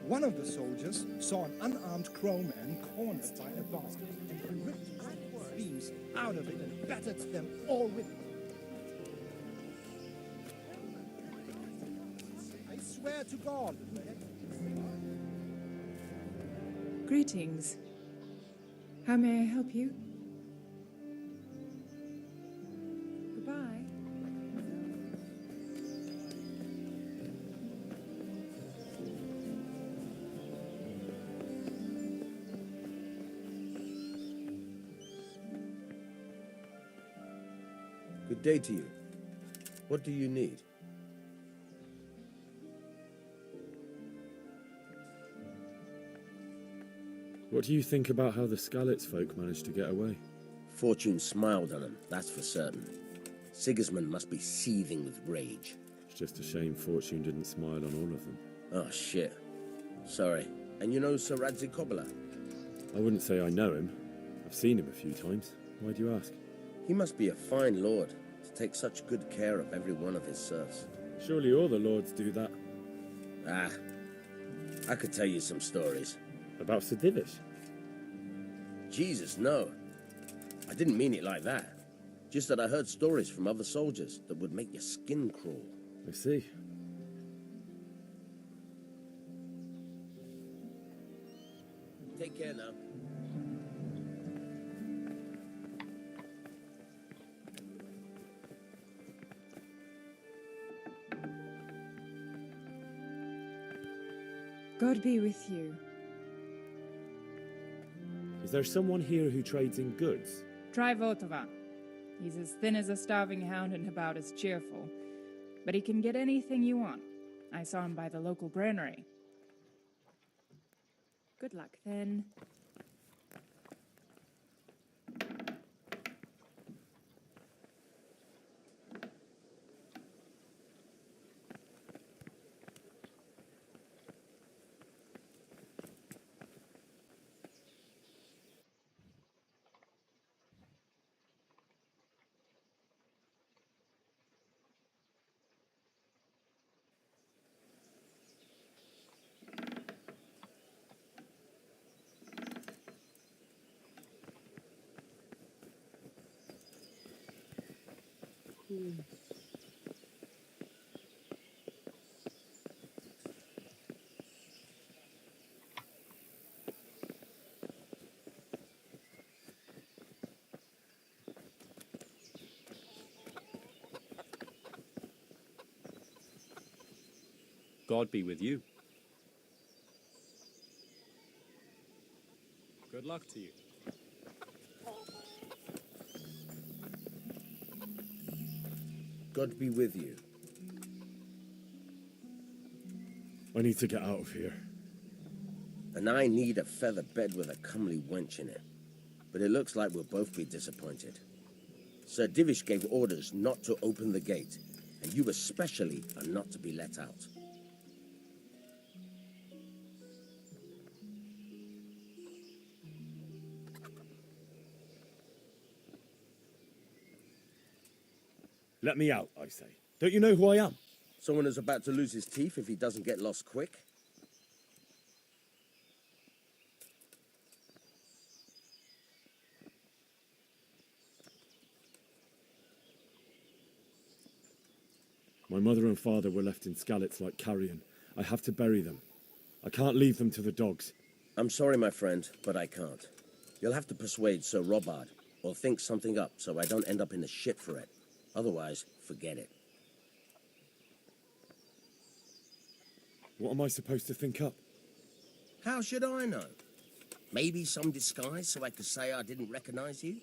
One of the soldiers saw an unarmed crowman cornered by a bar, and he ripped the beams out of it and battered them all with it. I swear to God. Greetings. How may I help you? Goodbye. Good day to you. What do you need? What do you think about how the Skalitz folk managed to get away? Fortune smiled on him, that's for certain. Sigismund must be seething with rage. It's just a shame Fortune didn't smile on all of them. Oh, shit. Sorry. And you know Sir Radzig Kobyla? I wouldn't say I know him. I've seen him a few times. Why do you ask? He must be a fine lord to take such good care of every one of his serfs. Surely all the lords do that. Ah, I could tell you some stories. About Sir Divish? Jesus, no. I didn't mean it like that. Just that I heard stories from other soldiers that would make your skin crawl. I see. Take care now. God be with you. Is there someone here who trades in goods? Try Votova. He's as thin as a starving hound and about as cheerful. But he can get anything you want. I saw him by the local granary. Good luck, then. God be with you. Good luck to you. God be with you. I need to get out of here. And I need a feather bed with a comely wench in it. But it looks like we'll both be disappointed. Sir Divish gave orders not to open the gate, and you especially are not to be let out. Let me out, I say. Don't you know who I am? Someone who's about to lose his teeth if he doesn't get lost quick? My mother and father were left in Skalitz like carrion. I have to bury them. I can't leave them to the dogs. I'm sorry, my friend, but I can't. You'll have to persuade Sir Robard, or think something up so I don't end up in the shit for it. Otherwise, forget it. What am I supposed to think up? How should I know? Maybe some disguise so I could say I didn't recognize you?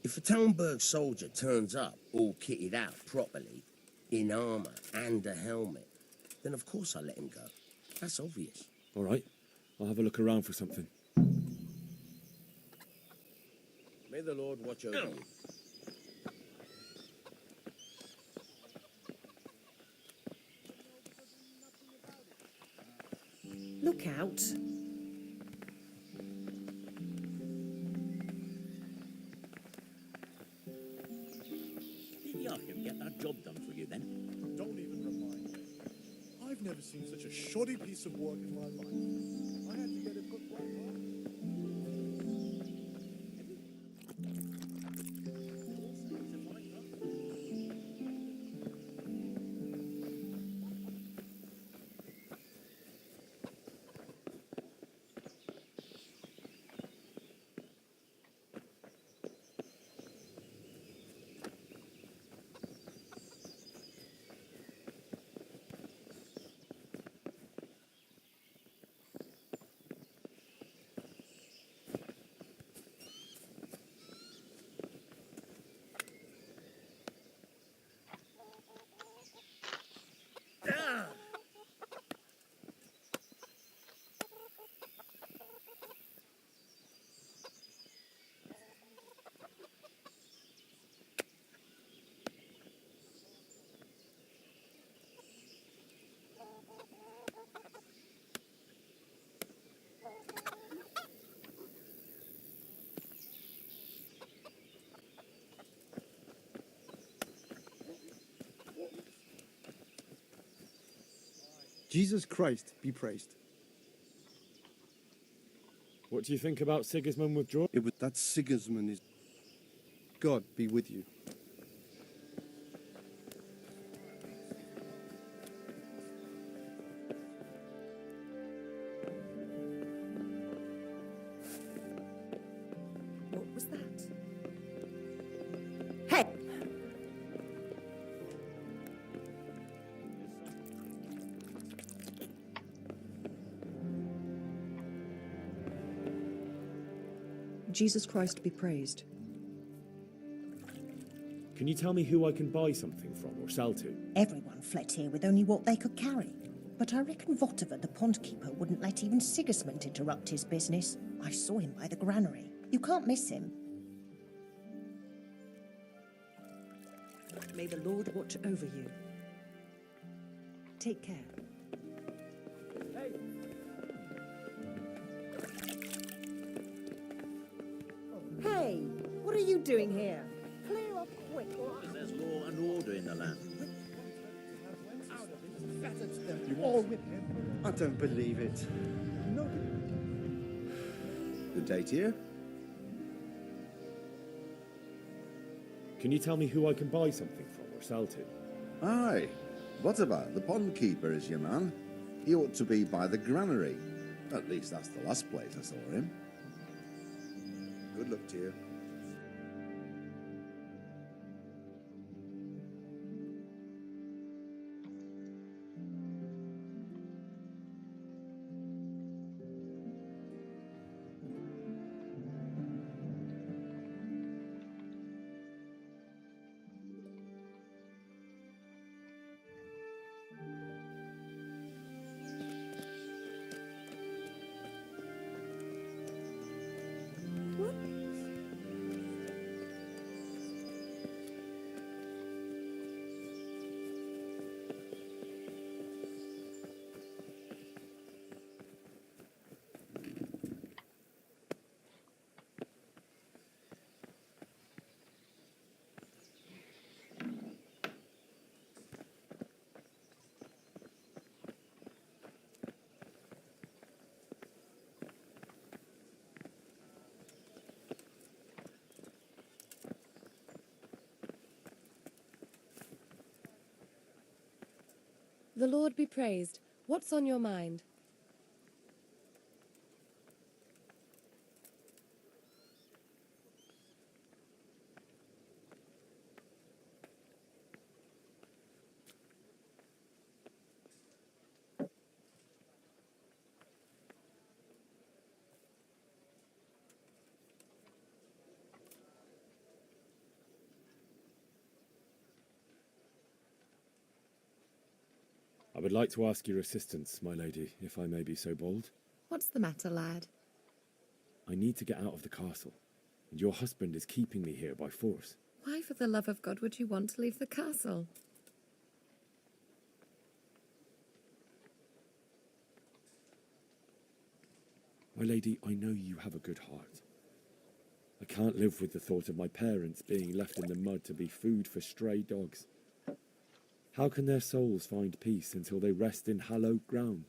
If a Talmberg soldier turns up all kitted out properly, in armor and a helmet, then of course I let him go. That's obvious. All right, I'll have a look around for something. May the Lord watch over you. Look out. Maybe I can get that job done for you then. Don't even remind me. I've never seen such a shoddy piece of work in my life. I had to get it put right on. Jesus Christ be praised. What do you think about Sigismund withdrawing? That Sigismund is... God be with you. What was that? Hey! Jesus Christ be praised. Can you tell me who I can buy something from or sell to? Everyone fled here with only what they could carry. But I reckon Votiver, the pond keeper, wouldn't let even Sigismund interrupt his business. I saw him by the granary. You can't miss him. May the Lord watch over you. Take care. Hey, what are you doing here? Clear up quick. There's law and order in the land. You all with him? I don't believe it. No. The date here? Can you tell me who I can buy something from or sell to? Aye. What about the pond keeper is your man? He ought to be by the granary. At least that's the last place I saw him. Good luck to you. The Lord be praised. What's on your mind? I would like to ask your assistance, my lady, if I may be so bold. What's the matter, lad? I need to get out of the castle, and your husband is keeping me here by force. Why, for the love of God, would you want to leave the castle? My lady, I know you have a good heart. I can't live with the thought of my parents being left in the mud to be food for stray dogs. How can their souls find peace until they rest in hallowed ground?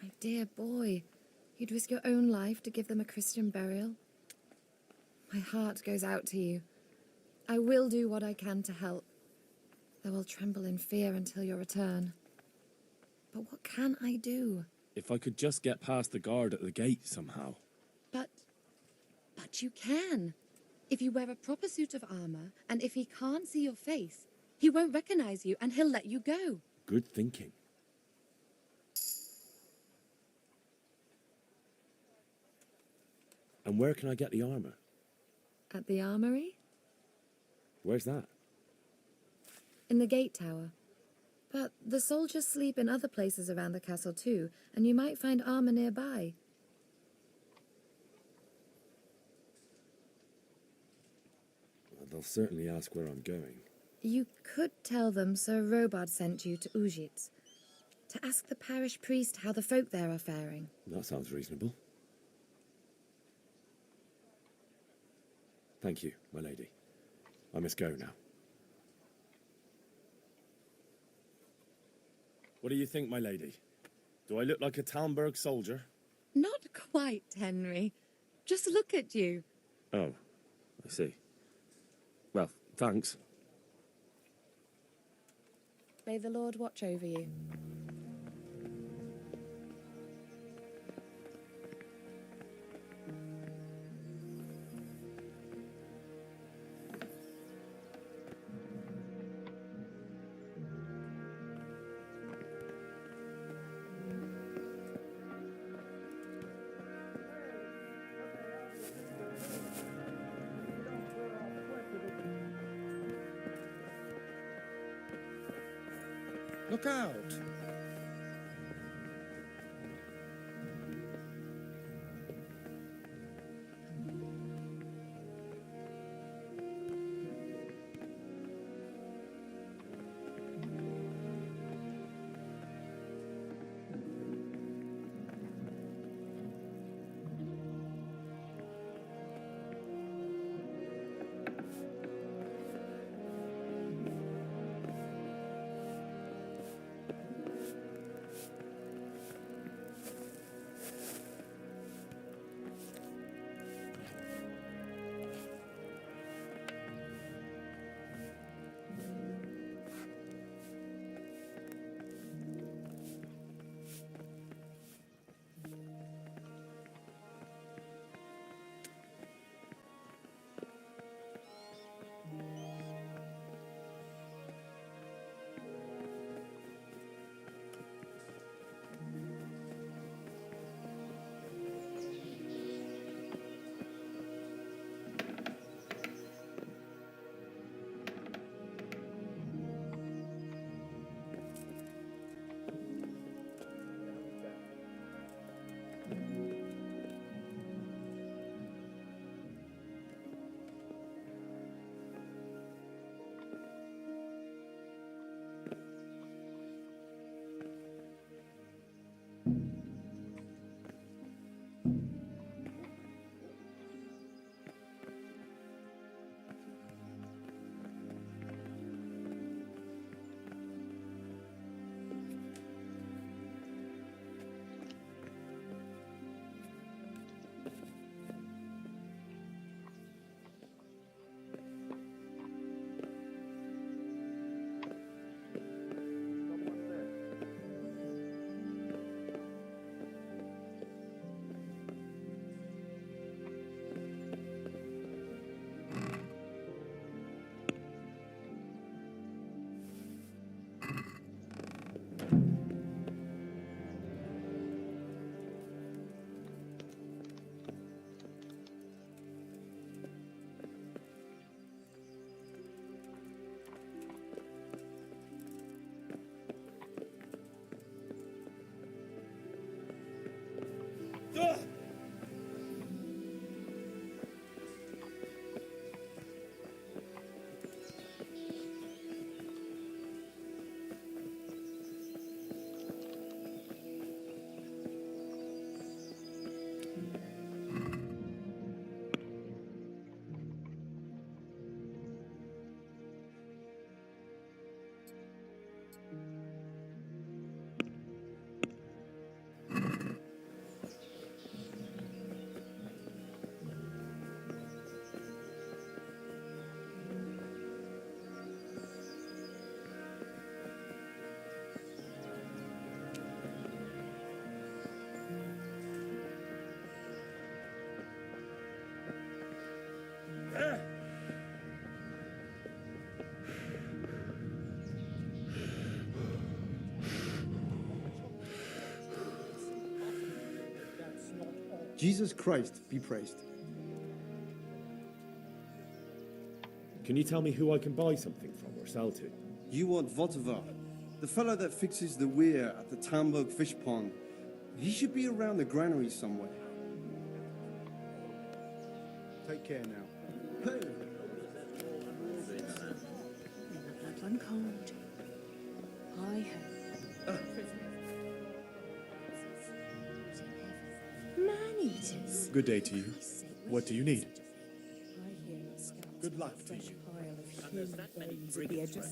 My dear boy, you'd risk your own life to give them a Christian burial? My heart goes out to you. I will do what I can to help, though I'll tremble in fear until your return. But what can I do? If I could just get past the guard at the gate somehow. But you can. If you wear a proper suit of armor, and if he can't see your face, he won't recognize you, and he'll let you go. Good thinking. And where can I get the armor? At the armory? Where's that? In the gate tower. But the soldiers sleep in other places around the castle too, and you might find armor nearby. Well, they'll certainly ask where I'm going. You could tell them Sir Robard sent you to Ujitz, to ask the parish priest how the folk there are faring. That sounds reasonable. Thank you, my lady. I must go now. What do you think, my lady? Do I look like a Talmberg soldier? Not quite, Henry. Just look at you. Oh, I see. Well, thanks. May the Lord watch over you. Look out! Jesus Christ be praised. Can you tell me who I can buy something from or sell to? You want Votivar, the fellow that fixes the weir at the Tamburg fish pond. He should be around the granary somewhere. Take care now. Hey. Blood run cold. I hope. Man-eaters. Good day to you. What do you need? Good luck to you. At the edge of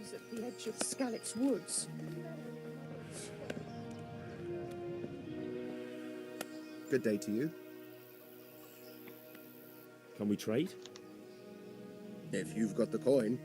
He's at the edge of Scalit's Woods. Good day to you. Can we trade? If you've got the coin.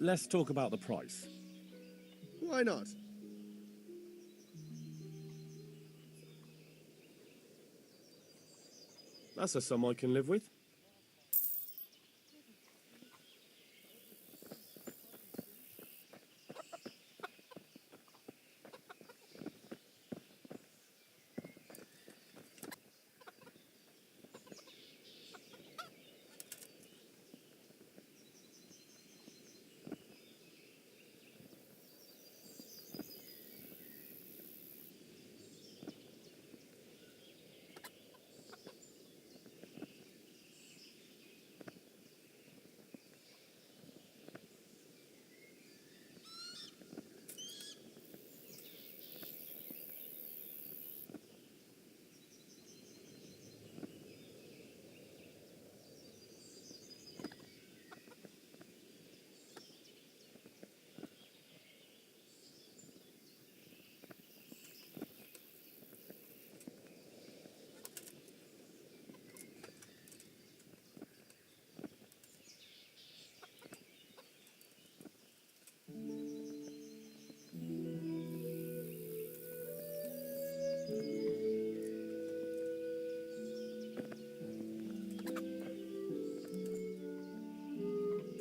Let's talk about the price. Why not? That's a sum I can live with.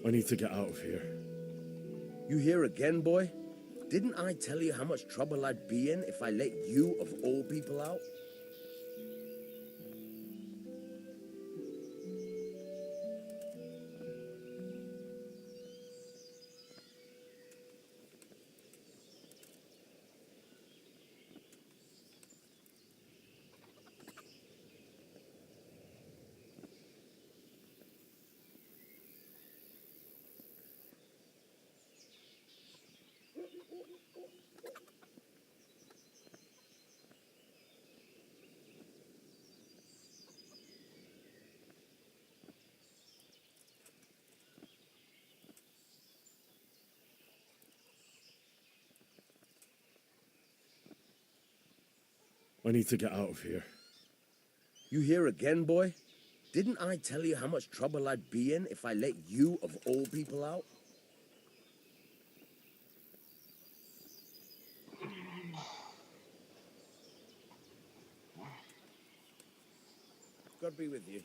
I need to get out of here. You here again, boy? Didn't I tell you how much trouble I'd be in if I let you, of all people, out? I need to get out of here. You here again, boy? Didn't I tell you how much trouble I'd be in if I let you, of all people, out? God be with you.